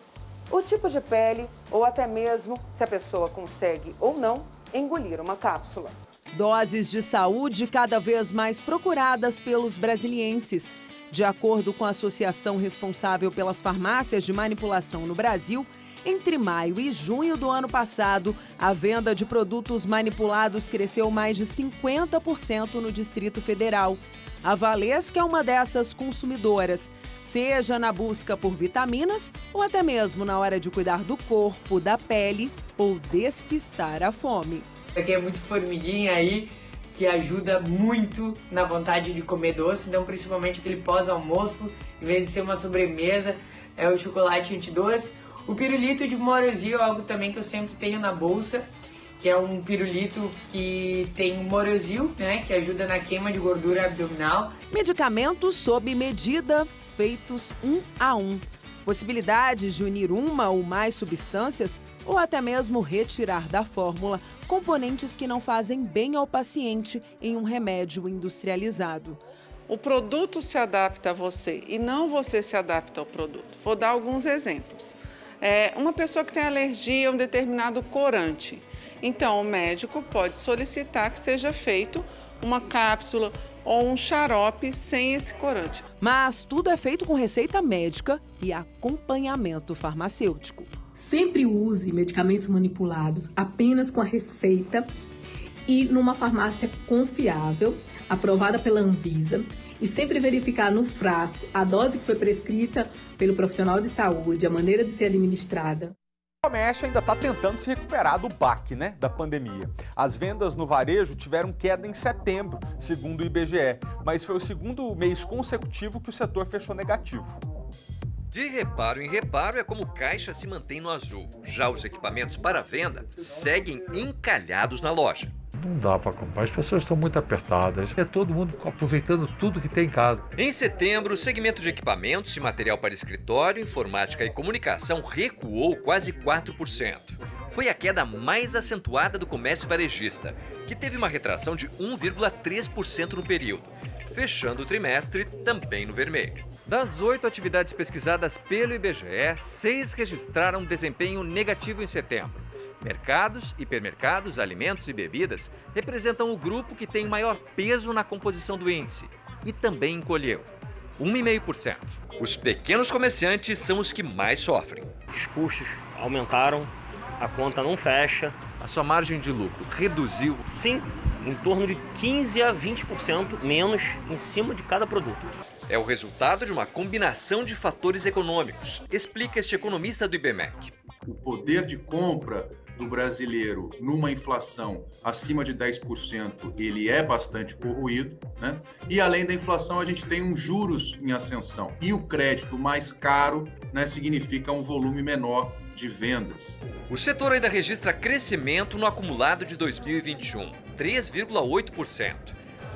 o tipo de pele ou até mesmo se a pessoa consegue ou não engolir uma cápsula. Doses de saúde cada vez mais procuradas pelos brasilienses. De acordo com a associação responsável pelas farmácias de manipulação no Brasil, entre maio e junho do ano passado, a venda de produtos manipulados cresceu mais de 50% no Distrito Federal. A Valesca é uma dessas consumidoras, seja na busca por vitaminas ou até mesmo na hora de cuidar do corpo, da pele ou despistar a fome. Aqui é muito formiguinha aí, que ajuda muito na vontade de comer doce, então principalmente aquele pós-almoço, em vez de ser uma sobremesa, é o chocolate antidoce. O pirulito de morosil é algo também que eu sempre tenho na bolsa, que é um pirulito que tem morosil, né, que ajuda na queima de gordura abdominal. Medicamentos sob medida, feitos 1 a 1. Possibilidades de unir uma ou mais substâncias ou até mesmo retirar da fórmula componentes que não fazem bem ao paciente em um remédio industrializado. O produto se adapta a você e não você se adapta ao produto. Vou dar alguns exemplos. Uma pessoa que tem alergia a um determinado corante. Então, o médico pode solicitar que seja feito uma cápsula ou um xarope sem esse corante. Mas tudo é feito com receita médica e acompanhamento farmacêutico. Sempre use medicamentos manipulados apenas com a receita e numa farmácia confiável, aprovada pela Anvisa, e sempre verificar no frasco a dose que foi prescrita pelo profissional de saúde, a maneira de ser administrada. O comércio ainda está tentando se recuperar do baque, da pandemia. As vendas no varejo tiveram queda em setembro, segundo o IBGE, mas foi o segundo mês consecutivo que o setor fechou negativo. De reparo em reparo é como o caixa se mantém no azul. Já os equipamentos para venda seguem encalhados na loja. Não dá para comprar, as pessoas estão muito apertadas. É todo mundo aproveitando tudo que tem em casa. Em setembro, o segmento de equipamentos e material para escritório, informática e comunicação recuou quase 4%. Foi a queda mais acentuada do comércio varejista, que teve uma retração de 1,3% no período, fechando o trimestre também no vermelho. Das 8 atividades pesquisadas pelo IBGE, 6 registraram desempenho negativo em setembro. Mercados, hipermercados, alimentos e bebidas representam o grupo que tem maior peso na composição do índice e também encolheu, 1,5%. Os pequenos comerciantes são os que mais sofrem. Os custos aumentaram, a conta não fecha. A sua margem de lucro reduziu? Sim, em torno de 15% a 20% menos em cima de cada produto. É o resultado de uma combinação de fatores econômicos, explica este economista do IBMEC. O poder de compra do brasileiro numa inflação acima de 10%, ele é bastante corroído, né? E além da inflação, a gente tem juros em ascensão. E o crédito mais caro, significa um volume menor de vendas. O setor ainda registra crescimento no acumulado de 2021, 3,8%.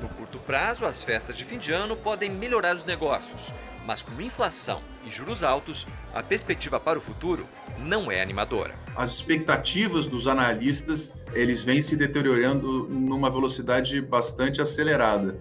No curto prazo, as festas de fim de ano podem melhorar os negócios, mas com inflação e juros altos, a perspectiva para o futuro não é animadora. As expectativas dos analistas, eles vêm se deteriorando numa velocidade bastante acelerada.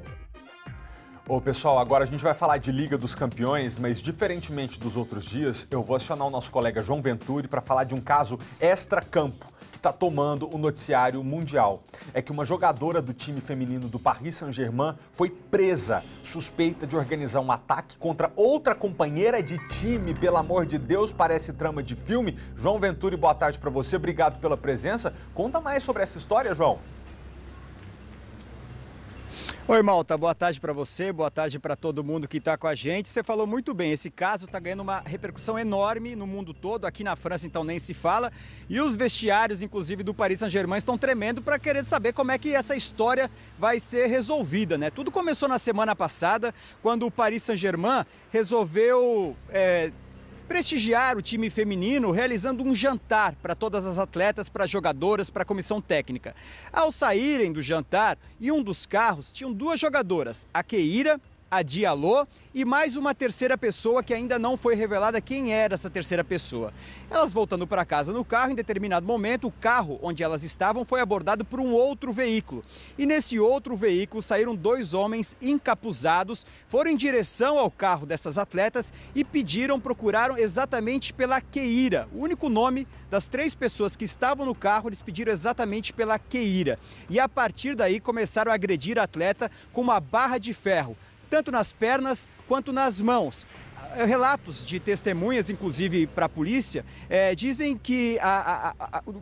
Ô pessoal, agora a gente vai falar de Liga dos Campeões, mas diferentemente dos outros dias, eu vou acionar o nosso colega João Venturi para falar de um caso extra-campo que está tomando o noticiário mundial. É que uma jogadora do time feminino do Paris Saint-Germain foi presa, suspeita de organizar um ataque contra outra companheira de time. Pelo amor de Deus, parece trama de filme. João Venturi, boa tarde para você, obrigado pela presença. Conta mais sobre essa história, João. Oi, Malta, boa tarde para você, boa tarde para todo mundo que está com a gente. Você falou muito bem, esse caso está ganhando uma repercussão enorme no mundo todo, aqui na França então nem se fala. E os vestiários, inclusive do Paris Saint-Germain, estão tremendo para querer saber como é que essa história vai ser resolvida, né? Tudo começou na semana passada, quando o Paris Saint-Germain resolveu prestigiar o time feminino realizando um jantar para todas as atletas, para jogadoras, para a comissão técnica. Ao saírem do jantar, em um dos carros tinham 2 jogadoras, a Keira, a Diallo e mais uma terceira pessoa que ainda não foi revelada quem era essa terceira pessoa. Elas voltando para casa no carro, em determinado momento, o carro onde elas estavam foi abordado por um outro veículo. E nesse outro veículo saíram 2 homens encapuzados, foram em direção ao carro dessas atletas e procuraram exatamente pela Keira. O único nome das 3 pessoas que estavam no carro, eles pediram exatamente pela Keira. E a partir daí começaram a agredir a atleta com uma barra de ferro, tanto nas pernas quanto nas mãos. Relatos de testemunhas, inclusive para a polícia, dizem que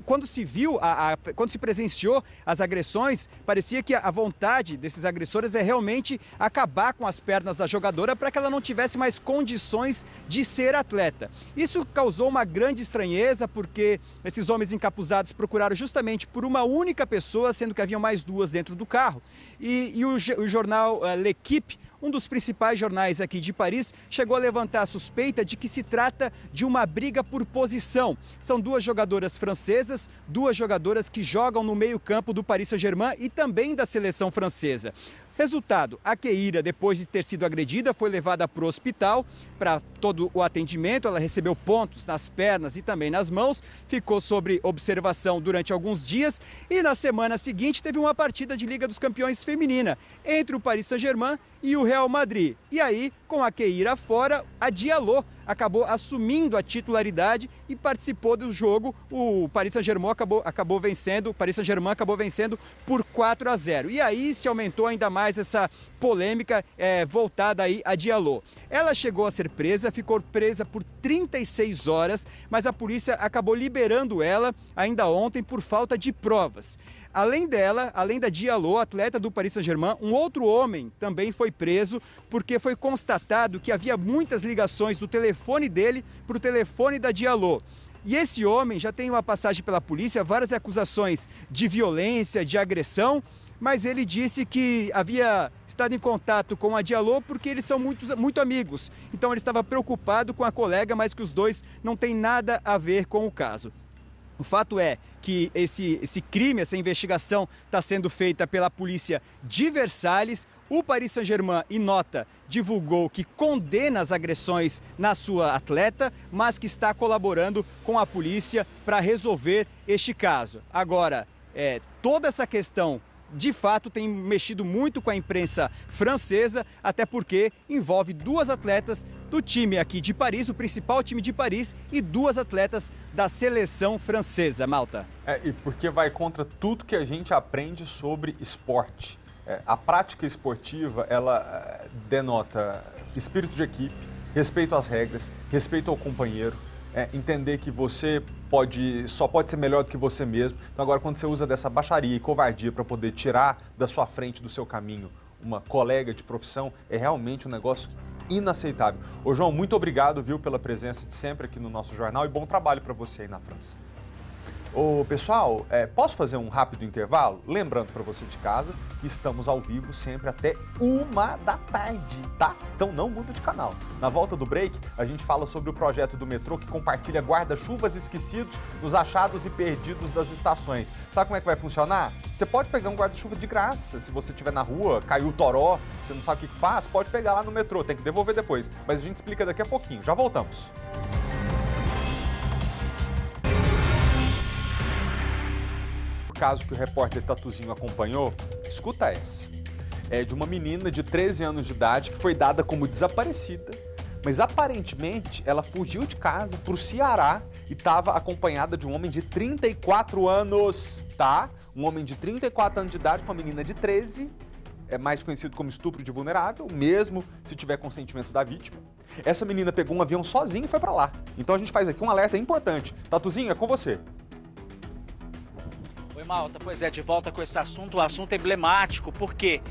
quando se presenciou as agressões, parecia que a vontade desses agressores é realmente acabar com as pernas da jogadora para que ela não tivesse mais condições de ser atleta. Isso causou uma grande estranheza, porque esses homens encapuzados procuraram justamente por uma única pessoa, sendo que haviam mais 2 dentro do carro. E o jornal L'Équipe, um dos principais jornais aqui de Paris, chegou a levantar a suspeita de que se trata de uma briga por posição. São 2 jogadoras francesas, 2 jogadoras que jogam no meio-campo do Paris Saint-Germain e também da seleção francesa. Resultado, a Keira, depois de ter sido agredida, foi levada para o hospital para todo o atendimento. Ela recebeu pontos nas pernas e também nas mãos, ficou sob observação durante alguns dias e na semana seguinte teve uma partida de Liga dos Campeões feminina entre o Paris Saint-Germain e o Real Madrid. E aí, com a Keira fora, a Diallo acabou assumindo a titularidade e participou do jogo. O Paris Saint-Germain acabou vencendo por 4-0. E aí se aumentou ainda mais essa polêmica voltada aí a Diallo. Ela chegou a ser presa, ficou presa por 36 horas, mas a polícia acabou liberando ela ainda ontem por falta de provas. Além dela, além da Diallo, atleta do Paris Saint-Germain, um outro homem também foi preso porque foi constatado que havia muitas ligações do telefone dele para o telefone da Diallo. E esse homem já tem uma passagem pela polícia, várias acusações de violência, de agressão, mas ele disse que havia estado em contato com a Diallo porque eles são muito amigos. Então ele estava preocupado com a colega, mas que os dois não têm nada a ver com o caso. O fato é que esse crime, essa investigação está sendo feita pela polícia de Versalhes. O Paris Saint-Germain, em nota, divulgou que condena as agressões na sua atleta, mas que está colaborando com a polícia para resolver este caso. Agora, toda essa questão de fato tem mexido muito com a imprensa francesa, até porque envolve 2 atletas do time aqui de Paris, o principal time de Paris, e 2 atletas da seleção francesa, Malta. E porque vai contra tudo que a gente aprende sobre esporte. A prática esportiva, ela denota espírito de equipe, respeito às regras, respeito ao companheiro, entender que você só pode ser melhor do que você mesmo. Então agora, quando você usa dessa baixaria e covardia para poder tirar da sua frente, do seu caminho, uma colega de profissão, é realmente um negócio inaceitável. Ô João, muito obrigado, viu, pela presença de sempre aqui no nosso jornal e bom trabalho para você aí na França. Ô, pessoal, posso fazer um rápido intervalo? Lembrando para você de casa que estamos ao vivo sempre até 1h da tarde, tá? Então não muda de canal. Na volta do break, a gente fala sobre o projeto do metrô que compartilha guarda-chuvas esquecidos nos achados e perdidos das estações. Sabe como é que vai funcionar? Você pode pegar um guarda-chuva de graça. Se você estiver na rua, caiu o toró, você não sabe o que faz, pode pegar lá no metrô, tem que devolver depois. Mas a gente explica daqui a pouquinho. Já voltamos. Caso que o repórter Tatuzinho acompanhou, escuta essa. É de uma menina de 13 anos de idade que foi dada como desaparecida, mas aparentemente ela fugiu de casa para o Ceará e estava acompanhada de um homem de 34 anos, tá? Um homem de 34 anos de idade com uma menina de 13, é mais conhecido como estupro de vulnerável, mesmo se tiver consentimento da vítima. Essa menina pegou um avião sozinha e foi para lá. Então a gente faz aqui um alerta importante. Tatuzinho, é com você. Oi, Malta, pois é, de volta com esse assunto, um assunto emblemático, porque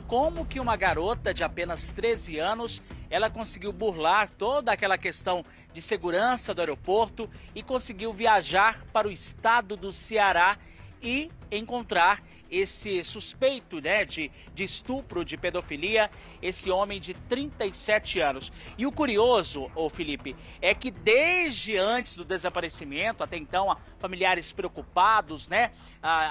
como que uma garota de apenas 13 anos, ela conseguiu burlar toda aquela questão de segurança do aeroporto e conseguiu viajar para o estado do Ceará e encontrar esse suspeito, né, de estupro, de pedofilia, esse homem de 37 anos. E o curioso, ô Felipe, é que desde antes do desaparecimento, até então, familiares preocupados, né,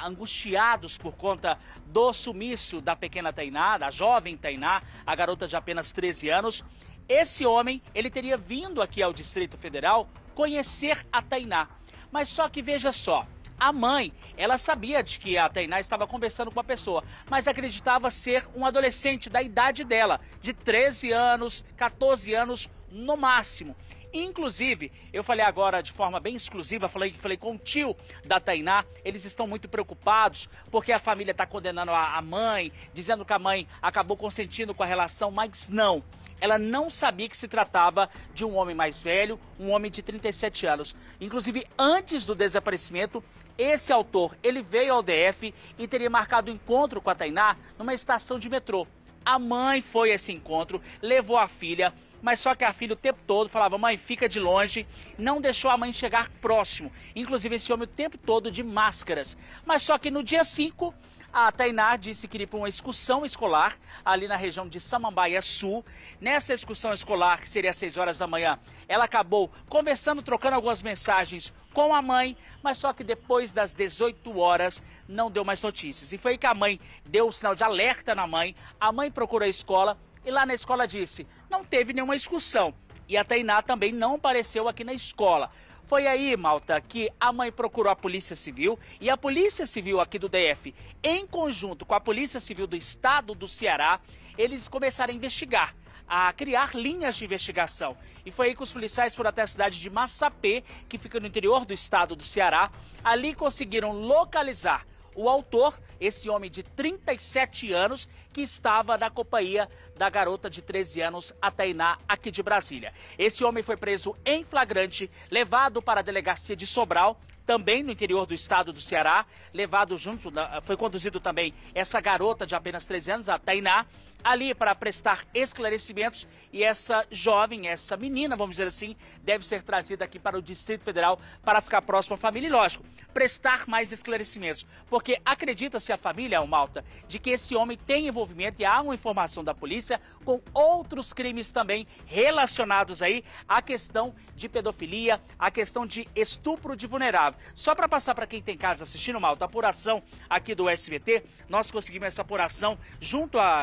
angustiados por conta do sumiço da pequena Tainá, da jovem Tainá, a garota de apenas 13 anos, esse homem, ele teria vindo aqui ao Distrito Federal conhecer a Tainá. Mas só que veja só, a mãe, ela sabia de que a Tainá estava conversando com uma pessoa, mas acreditava ser um adolescente da idade dela, de 13 anos, 14 anos no máximo. Inclusive, eu falei agora de forma bem exclusiva, falei com o tio da Tainá, eles estão muito preocupados porque a família está condenando a mãe, dizendo que a mãe acabou consentindo com a relação, mas não. Ela não sabia que se tratava de um homem mais velho, um homem de 37 anos. Inclusive, antes do desaparecimento, esse autor, ele veio ao DF e teria marcado um encontro com a Tainá numa estação de metrô. A mãe foi a esse encontro, levou a filha, mas só que a filha o tempo todo falava, mãe, fica de longe, não deixou a mãe chegar próximo. Inclusive, esse homem o tempo todo de máscaras. Mas só que no dia 5... a Tainá disse que iria para uma excursão escolar ali na região de Samambaia Sul. Nessa excursão escolar, que seria às 6 horas da manhã, ela acabou conversando, trocando algumas mensagens com a mãe, mas só que depois das 18 horas não deu mais notícias. E foi aí que a mãe deu o sinal de alerta na mãe, a mãe procurou a escola e lá na escola disse, não teve nenhuma excursão. E a Tainá também não apareceu aqui na escola. Foi aí, malta, que a mãe procurou a Polícia Civil e a Polícia Civil aqui do DF, em conjunto com a Polícia Civil do Estado do Ceará, eles começaram a investigar, a criar linhas de investigação. E foi aí que os policiais foram até a cidade de Massapê, que fica no interior do estado do Ceará. Ali conseguiram localizar o autor, esse homem de 37 anos, que estava na companhia da garota de 13 anos, a Tainá, aqui de Brasília. Esse homem foi preso em flagrante, levado para a delegacia de Sobral, também no interior do estado do Ceará, levado junto, foi conduzido também essa garota de apenas 13 anos, a Tainá, ali para prestar esclarecimentos, e essa jovem, essa menina, vamos dizer assim, deve ser trazida aqui para o Distrito Federal para ficar próximo à família e, lógico, prestar mais esclarecimentos, porque acredita-se a família, Malta, de que esse homem tem envolvimento e há uma informação da polícia com outros crimes também relacionados aí à questão de pedofilia, à questão de estupro de vulnerável. Só para passar para quem tem casa assistindo, Malta, a apuração aqui do SBT, nós conseguimos essa apuração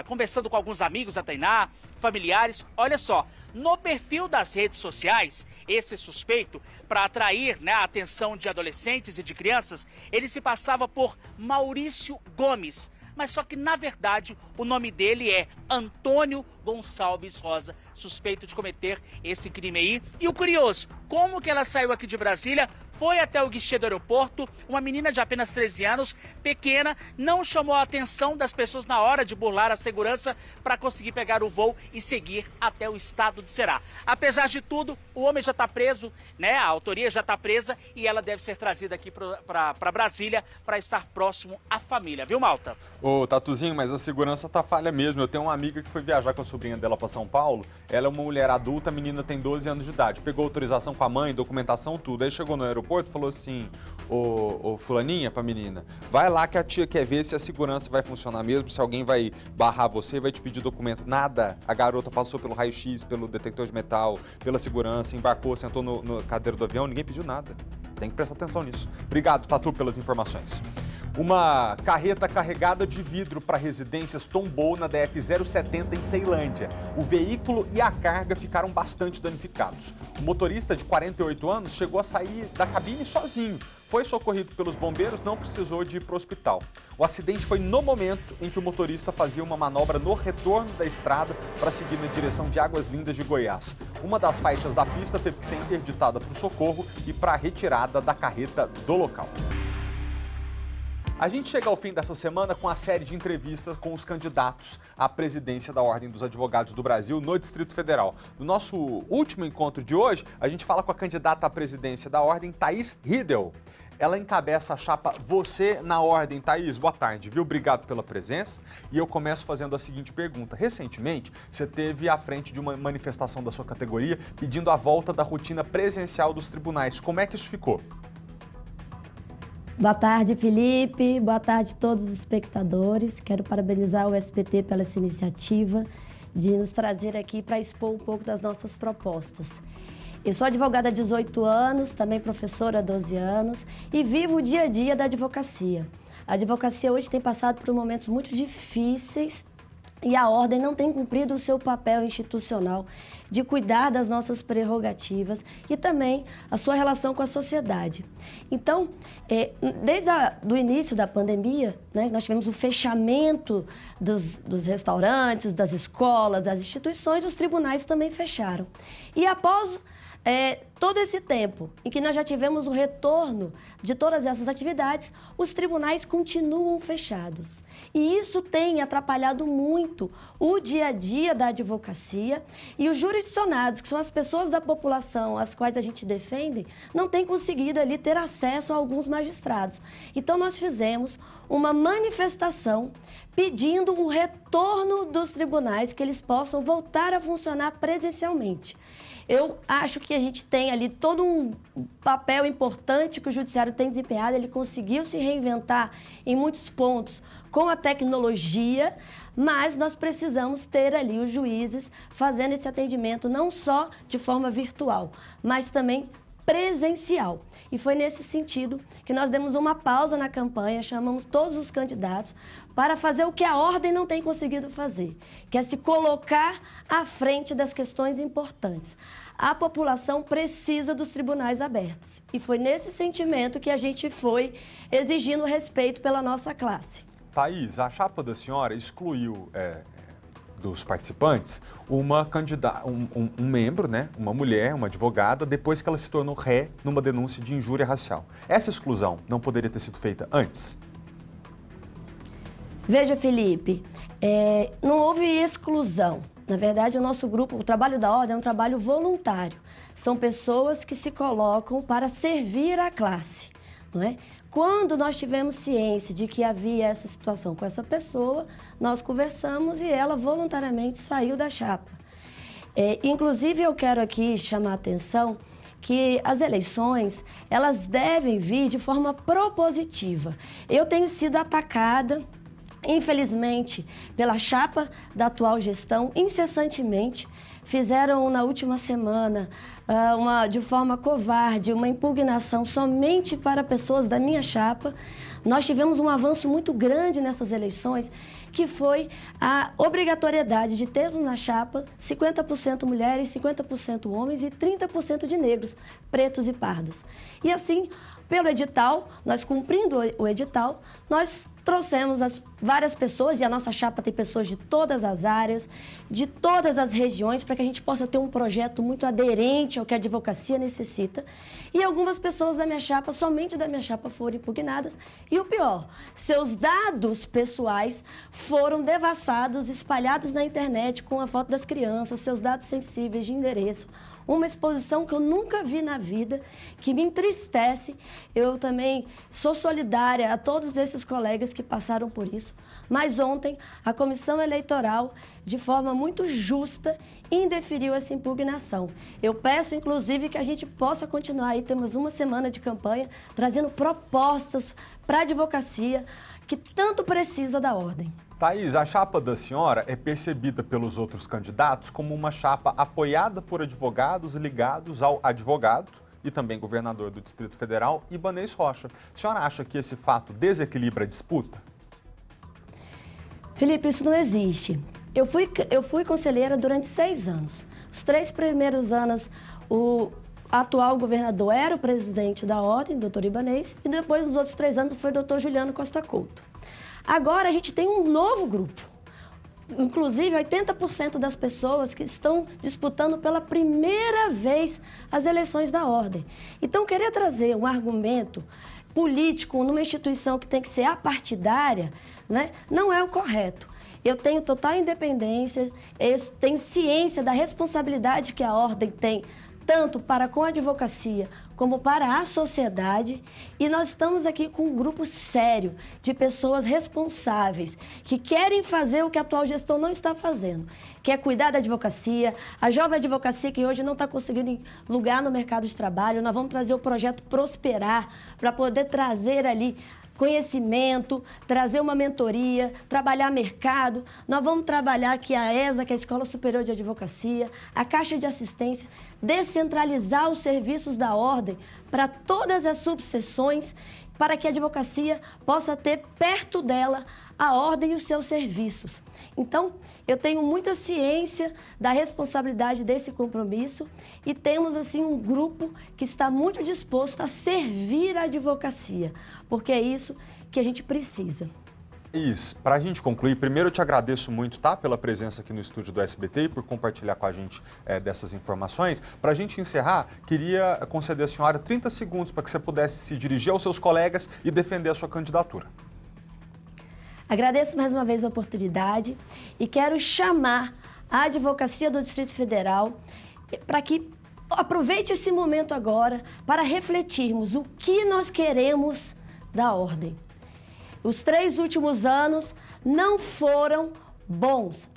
conversando com alguns amigos da Tainá, familiares. Olha só, no perfil das redes sociais, esse suspeito, para atrair, né, a atenção de adolescentes e de crianças, ele se passava por Maurício Gomes. Mas só que, na verdade, o nome dele é Antônio Gonçalves Rosa, suspeito de cometer esse crime aí. E o curioso, como que ela saiu aqui de Brasília, foi até o guichê do aeroporto, uma menina de apenas 13 anos, pequena, não chamou a atenção das pessoas na hora de burlar a segurança para conseguir pegar o voo e seguir até o estado do Ceará. Apesar de tudo, o homem já está preso, né? A autoria já está presa e ela deve ser trazida aqui para Brasília para estar próximo à família, viu, Malta? Ô, Tatuzinho, mas a segurança tá falha mesmo. Eu tenho uma amiga que foi viajar com a sobrinha dela para São Paulo. Ela é uma mulher adulta, a menina tem 12 anos de idade. Pegou autorização com a mãe, documentação, tudo. Aí chegou no aeroporto e falou assim, ô fulaninha pra menina, vai lá que a tia quer ver se a segurança vai funcionar mesmo, se alguém vai barrar você, vai te pedir documento. Nada. A garota passou pelo raio-x, pelo detector de metal, pela segurança, embarcou, sentou no cadeiro do avião, ninguém pediu nada. Tem que prestar atenção nisso. Obrigado, Tatu, pelas informações. Uma carreta carregada de vidro para residências tombou na DF-070 em Ceilândia. O veículo e a carga ficaram bastante danificados. O motorista de 48 anos chegou a sair da cabine sozinho. Foi socorrido pelos bombeiros, não precisou de ir para o hospital. O acidente foi no momento em que o motorista fazia uma manobra no retorno da estrada para seguir na direção de Águas Lindas de Goiás. Uma das faixas da pista teve que ser interditada para o socorro e para a retirada da carreta do local. A gente chega ao fim dessa semana com a série de entrevistas com os candidatos à presidência da Ordem dos Advogados do Brasil no Distrito Federal. No nosso último encontro de hoje, a gente fala com a candidata à presidência da Ordem, Thaís Riedel. Ela encabeça a chapa Você na Ordem. Thaís, boa tarde, viu? Obrigado pela presença. E eu começo fazendo a seguinte pergunta. Recentemente, você esteve à frente de uma manifestação da sua categoria pedindo a volta da rotina presencial dos tribunais. Como é que isso ficou? Boa tarde, Felipe. Boa tarde a todos os espectadores. Quero parabenizar o SBT pela essa iniciativa de nos trazer aqui para expor um pouco das nossas propostas. Eu sou advogada há 18 anos, também professora há 12 anos e vivo o dia a dia da advocacia. A advocacia hoje tem passado por momentos muito difíceis e a Ordem não tem cumprido o seu papel institucional de cuidar das nossas prerrogativas e também a sua relação com a sociedade. Então, desde o início da pandemia, né, nós tivemos o fechamento dos restaurantes, das escolas, das instituições, os tribunais também fecharam. E após todo esse tempo em que nós já tivemos o retorno de todas essas atividades, os tribunais continuam fechados. E isso tem atrapalhado muito o dia a dia da advocacia e os jurisdicionados, que são as pessoas da população às quais a gente defende, não têm conseguido ali ter acesso a alguns magistrados. Então nós fizemos uma manifestação pedindo o retorno dos tribunais, que eles possam voltar a funcionar presencialmente. Eu acho que a gente tem ali todo um papel importante que o Judiciário tem desempenhado, ele conseguiu se reinventar em muitos pontos com a tecnologia, mas nós precisamos ter ali os juízes fazendo esse atendimento não só de forma virtual, mas também presencial. E foi nesse sentido que nós demos uma pausa na campanha, chamamos todos os candidatos para fazer o que a Ordem não tem conseguido fazer, que é se colocar à frente das questões importantes. A população precisa dos tribunais abertos. E foi nesse sentimento que a gente foi exigindo respeito pela nossa classe. Thaís, a chapa da senhora excluiu dos participantes uma candidata, um membro, né, uma mulher, uma advogada, depois que ela se tornou ré numa denúncia de injúria racial. Essa exclusão não poderia ter sido feita antes? Veja, Felipe, não houve exclusão. Na verdade, o nosso grupo, o trabalho da Ordem é um trabalho voluntário. São pessoas que se colocam para servir a classe, não é? Quando nós tivemos ciência de que havia essa situação com essa pessoa, nós conversamos e ela voluntariamente saiu da chapa. Inclusive, eu quero aqui chamar a atenção que as eleições, elas devem vir de forma propositiva. Eu tenho sido atacada, infelizmente, pela chapa da atual gestão, incessantemente. Fizeram na última semana, de forma covarde, uma impugnação somente para pessoas da minha chapa. Nós tivemos um avanço muito grande nessas eleições, que foi a obrigatoriedade de termos na chapa 50% mulheres, 50% homens e 30% de negros, pretos e pardos. E assim, pelo edital, nós cumprindo o edital, nós trouxemos várias pessoas, e a nossa chapa tem pessoas de todas as áreas, de todas as regiões, para que a gente possa ter um projeto muito aderente ao que a advocacia necessita. E algumas pessoas da minha chapa, somente da minha chapa, foram impugnadas. E o pior, seus dados pessoais foram devassados, espalhados na internet com a foto das crianças, seus dados sensíveis de endereço. Uma exposição que eu nunca vi na vida, que me entristece. Eu também sou solidária a todos esses colegas que passaram por isso. Mas ontem, a Comissão Eleitoral, de forma muito justa, indeferiu essa impugnação. Eu peço, inclusive, que a gente possa continuar aí, temos uma semana de campanha, trazendo propostas para a advocacia, que tanto precisa da Ordem. Thaís, a chapa da senhora é percebida pelos outros candidatos como uma chapa apoiada por advogados ligados ao advogado e também governador do Distrito Federal, Ibanez Rocha. A senhora acha que esse fato desequilibra a disputa? Felipe, isso não existe. Eu fui conselheira durante 6 anos. Os 3 primeiros anos, o atual governador era o presidente da Ordem, doutor Ibanez, e depois, nos outros 3 anos, foi o doutor Juliano Costa Couto. Agora a gente tem um novo grupo, inclusive 80% das pessoas que estão disputando pela primeira vez as eleições da Ordem. Então, querer trazer um argumento político numa instituição que tem que ser apartidária, né, não é o correto. Eu tenho total independência, eu tenho ciência da responsabilidade que a Ordem tem tanto para com a advocacia como para a sociedade, e nós estamos aqui com um grupo sério de pessoas responsáveis que querem fazer o que a atual gestão não está fazendo, que é cuidar da advocacia, a jovem advocacia que hoje não está conseguindo lugar no mercado de trabalho. Nós vamos trazer o projeto Prosperar para poder trazer ali conhecimento, trazer uma mentoria, trabalhar mercado. Nós vamos trabalhar aqui a ESA, que é a Escola Superior de Advocacia, a Caixa de Assistência, descentralizar os serviços da ordem para todas as subseções, para que a advocacia possa ter perto dela a ordem e os seus serviços. Então, eu tenho muita ciência da responsabilidade desse compromisso e temos, assim, um grupo que está muito disposto a servir a advocacia, porque é isso que a gente precisa. Isso. Para a gente concluir, primeiro eu te agradeço muito, tá, pela presença aqui no estúdio do SBT e por compartilhar com a gente dessas informações. Para a gente encerrar, queria conceder à senhora 30 segundos para que você pudesse se dirigir aos seus colegas e defender a sua candidatura. Agradeço mais uma vez a oportunidade e quero chamar a Advocacia do Distrito Federal para que aproveite esse momento agora para refletirmos o que nós queremos da ordem. Os 3 últimos anos não foram bons.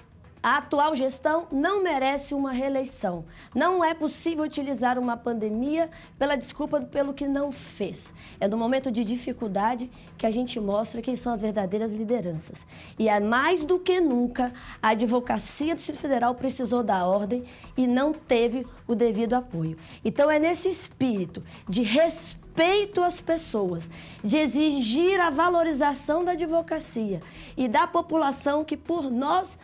A atual gestão não merece uma reeleição. Não é possível utilizar uma pandemia pela desculpa pelo que não fez. É no momento de dificuldade que a gente mostra quem são as verdadeiras lideranças. E é mais do que nunca, a advocacia do Distrito Federal precisou da ordem e não teve o devido apoio. Então é nesse espírito de respeito às pessoas, de exigir a valorização da advocacia e da população que por nós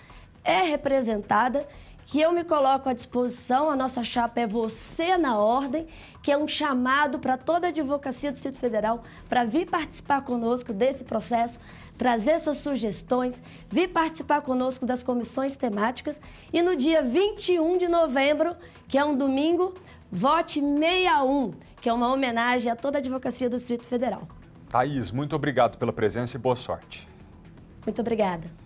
é representada, que eu me coloco à disposição. A nossa chapa é Você na Ordem, que é um chamado para toda a advocacia do Distrito Federal para vir participar conosco desse processo, trazer suas sugestões, vir participar conosco das comissões temáticas e no dia 21 de novembro, que é um domingo, vote 61, que é uma homenagem a toda a advocacia do Distrito Federal. Thaís, muito obrigado pela presença e boa sorte. Muito obrigada.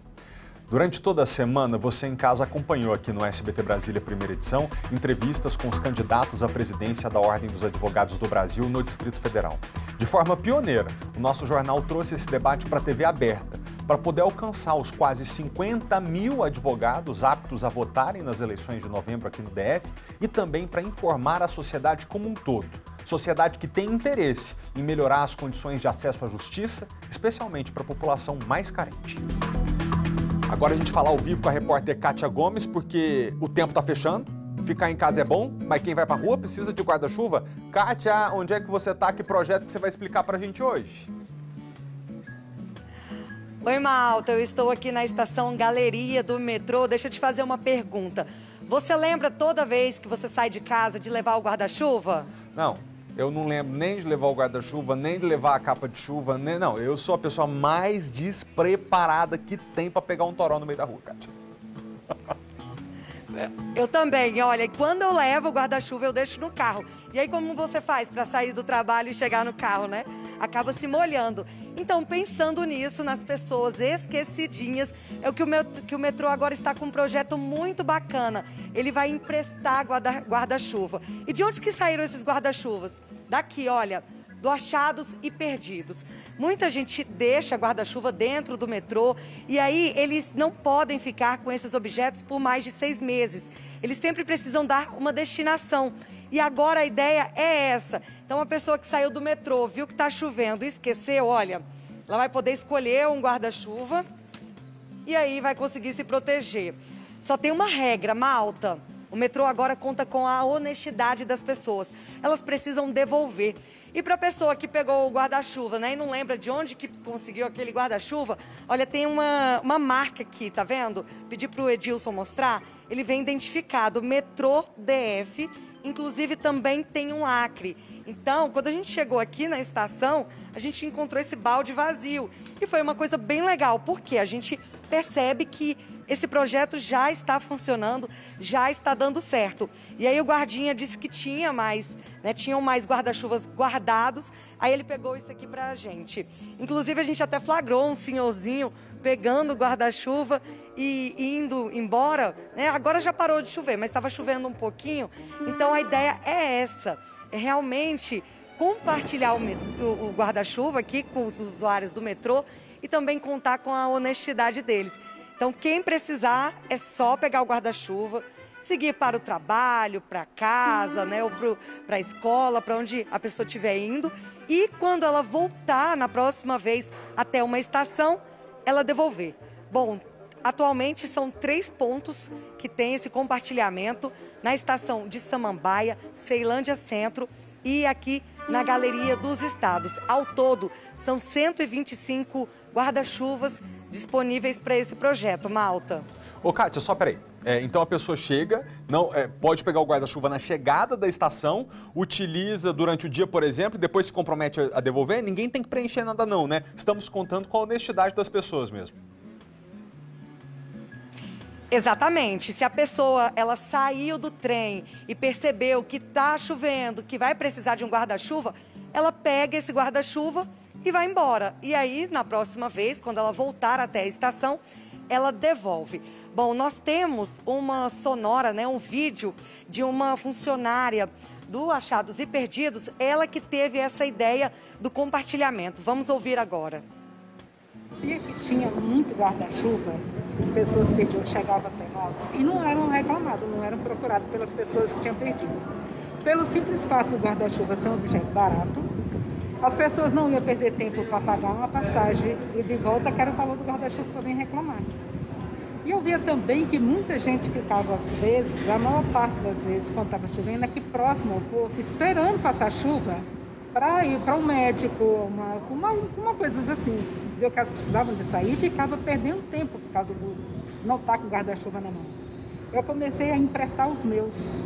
Durante toda a semana, você em casa acompanhou aqui no SBT Brasília, primeira edição, entrevistas com os candidatos à presidência da Ordem dos Advogados do Brasil no Distrito Federal. De forma pioneira, o nosso jornal trouxe esse debate para a TV aberta, para poder alcançar os quase 50 mil advogados aptos a votarem nas eleições de novembro aqui no DF e também para informar a sociedade como um todo. Sociedade que tem interesse em melhorar as condições de acesso à justiça, especialmente para a população mais carente. Agora a gente fala ao vivo com a repórter Kátia Gomes, porque o tempo está fechando, ficar em casa é bom, mas quem vai para a rua precisa de guarda-chuva. Kátia, onde é que você está? Que projeto que você vai explicar para a gente hoje? Oi, Malta, eu estou aqui na estação Galeria do metrô. Deixa eu te fazer uma pergunta. Você lembra toda vez que você sai de casa de levar o guarda-chuva? Não. Eu não lembro nem de levar o guarda-chuva, nem de levar a capa de chuva, nem... Não, eu sou a pessoa mais despreparada que tem para pegar um toró no meio da rua, Kátia. Eu também, olha, quando eu levo o guarda-chuva eu deixo no carro. E aí como você faz para sair do trabalho e chegar no carro, né? Acaba se molhando. Então, pensando nisso, nas pessoas esquecidinhas, é o que o metrô agora está com um projeto muito bacana. Ele vai emprestar guarda-chuva. E de onde que saíram esses guarda-chuvas? Daqui, olha, do Achados e Perdidos. Muita gente deixa guarda-chuva dentro do metrô e aí eles não podem ficar com esses objetos por mais de 6 meses. Eles sempre precisam dar uma destinação. E agora a ideia é essa. Então, uma pessoa que saiu do metrô, viu que está chovendo e esqueceu, olha, ela vai poder escolher um guarda-chuva e aí vai conseguir se proteger. Só tem uma regra, Malta. O metrô agora conta com a honestidade das pessoas. Elas precisam devolver. E para a pessoa que pegou o guarda-chuva, né, e não lembra de onde que conseguiu aquele guarda-chuva, olha, tem uma marca aqui, tá vendo? Pedi para o Edilson mostrar. Ele vem identificado, Metrô DF, inclusive também tem um lacre. Então, quando a gente chegou aqui na estação, a gente encontrou esse balde vazio. E foi uma coisa bem legal, porque a gente percebe que esse projeto já está funcionando, já está dando certo. E aí o guardinha disse que tinha mais, né, tinham mais guarda-chuvas guardados, aí ele pegou isso aqui pra gente. Inclusive a gente até flagrou um senhorzinho pegando o guarda-chuva e indo embora, né? Agora já parou de chover, mas estava chovendo um pouquinho. Então a ideia é essa, é realmente compartilhar o guarda-chuva aqui com os usuários do metrô e também contar com a honestidade deles. Então quem precisar é só pegar o guarda-chuva, seguir para o trabalho, para casa, né? Ou para a escola, para onde a pessoa estiver indo. E quando ela voltar na próxima vez até uma estação, ela devolver. Bom, atualmente são 3 pontos que tem esse compartilhamento na estação de Samambaia, Ceilândia Centro e aqui na Galeria dos Estados. Ao todo, são 125 guarda-chuvas disponíveis para esse projeto, Malta. Ô, Kátia, só peraí. Então a pessoa chega, pode pegar o guarda-chuva na chegada da estação, utiliza durante o dia, por exemplo, e depois se compromete a devolver. Ninguém tem que preencher nada não, né? Estamos contando com a honestidade das pessoas mesmo. Exatamente. Se a pessoa ela saiu do trem e percebeu que está chovendo, que vai precisar de um guarda-chuva, ela pega esse guarda-chuva e vai embora. E aí, na próxima vez, quando ela voltar até a estação, ela devolve. Bom, nós temos uma sonora, né, um vídeo de uma funcionária do Achados e Perdidos, ela que teve essa ideia do compartilhamento. Vamos ouvir agora. Via que tinha muito guarda-chuva, as pessoas perdiam, chegavam até nós e não eram reclamados, não eram procurados pelas pessoas que tinham perdido. Pelo simples fato do guarda-chuva ser um objeto barato, as pessoas não iam perder tempo para pagar uma passagem e de volta que era o valor do guarda-chuva para vir reclamar. E eu via também que muita gente ficava, às vezes, a maior parte das vezes, quando estava chovendo, aqui próximo ao posto, esperando passar chuva para ir para um médico, uma coisa assim. Viu que elas precisavam de sair e ficava perdendo tempo por causa do não estar com o guarda-chuva na mão. Eu comecei a emprestar os meus,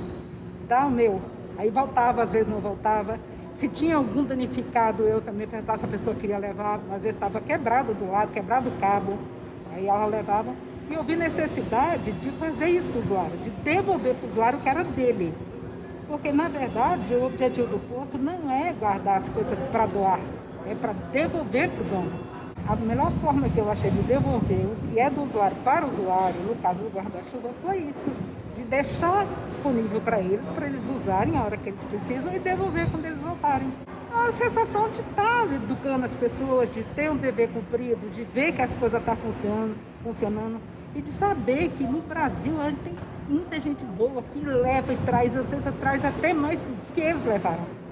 dar o meu. Aí voltava, às vezes não voltava. Se tinha algum danificado, eu também perguntava se a pessoa queria levar. Às vezes estava quebrado do lado, quebrado o cabo. Aí ela levava. E eu vi necessidade de fazer isso para o usuário, de devolver para o usuário o que era dele. Porque, na verdade, o objetivo do posto não é guardar as coisas para doar, é para devolver para o dono. A melhor forma que eu achei de devolver o que é do usuário para o usuário, no caso do guarda-chuva, foi isso, de deixar disponível para eles usarem a hora que eles precisam e devolver quando eles voltarem. A sensação de estar educando as pessoas, de ter um dever cumprido, de ver que as coisas estão funcionando e de saber que no Brasil tem muita gente boa que leva e traz, às vezes traz até mais do que eles levaram.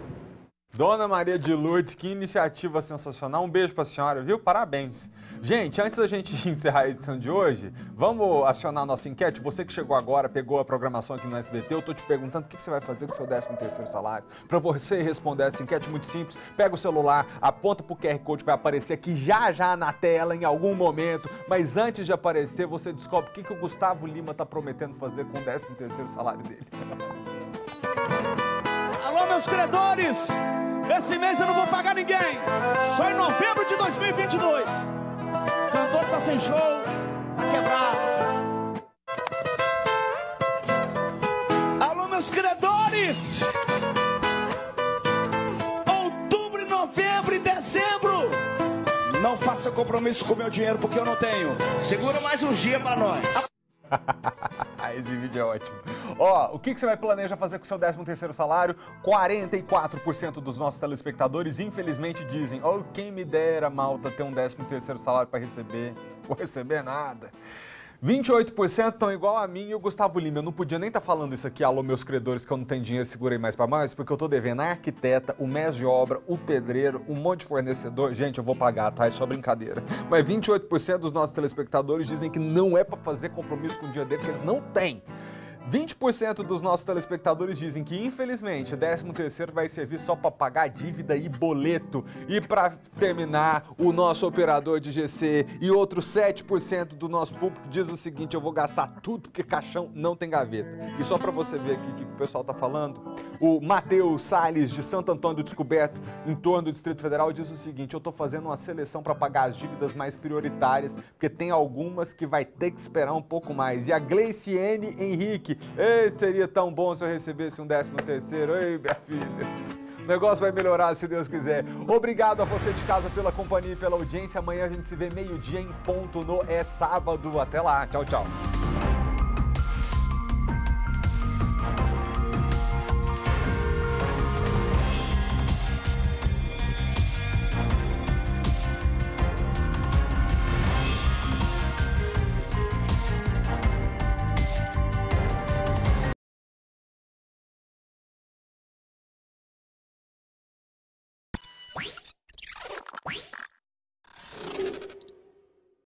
Dona Maria de Lourdes, que iniciativa sensacional. Um beijo para a senhora, viu? Parabéns. Gente, antes da gente encerrar a edição de hoje, vamos acionar a nossa enquete. Você que chegou agora, pegou a programação aqui no SBT, eu tô te perguntando o que você vai fazer com o seu 13º salário. Para você responder essa enquete muito simples, pega o celular, aponta pro QR Code que vai aparecer aqui já na tela em algum momento, mas antes de aparecer, você descobre o que o Gustavo Lima tá prometendo fazer com o 13º salário dele. Alô, meus credores! Esse mês eu não vou pagar ninguém. Só em novembro de 2022. Cantor tá sem show, tá quebrado. Alô, meus credores! Outubro, novembro e dezembro. Não faça compromisso com o meu dinheiro porque eu não tenho. Segura mais uns dias pra nós. Esse vídeo é ótimo. Ó, o que você vai planejar fazer com o seu 13º salário? 44% dos nossos telespectadores, infelizmente, dizem: oh, quem me dera, malta, ter um 13º salário para receber. Vou receber nada. 28% estão igual a mim e o Gustavo Lima. Eu não podia nem estar falando isso aqui, alô, meus credores, que eu não tenho dinheiro, segurei mais para mais, porque eu tô devendo a arquiteta, o mestre de obra, o pedreiro, um monte de fornecedor. Gente, eu vou pagar, tá? É só brincadeira. Mas 28% dos nossos telespectadores dizem que não é para fazer compromisso com o dia dele, porque eles não têm. 20% dos nossos telespectadores dizem que, infelizmente, 13º vai servir só para pagar dívida e boleto. E para terminar, o nosso operador de GC e outros 7% do nosso público diz o seguinte: eu vou gastar tudo porque caixão não tem gaveta. E só para você ver aqui o que o pessoal tá falando, o Matheus Salles, de Santo Antônio do Descoberto, em torno do Distrito Federal, diz o seguinte: eu tô fazendo uma seleção para pagar as dívidas mais prioritárias, porque tem algumas que vai ter que esperar um pouco mais. E a Gleiciene Henrique: ei, seria tão bom se eu recebesse um 13º. Ei, minha filha. O negócio vai melhorar, se Deus quiser. Obrigado a você de casa pela companhia e pela audiência. Amanhã a gente se vê meio-dia em ponto no É Sábado. Até lá. Tchau, tchau.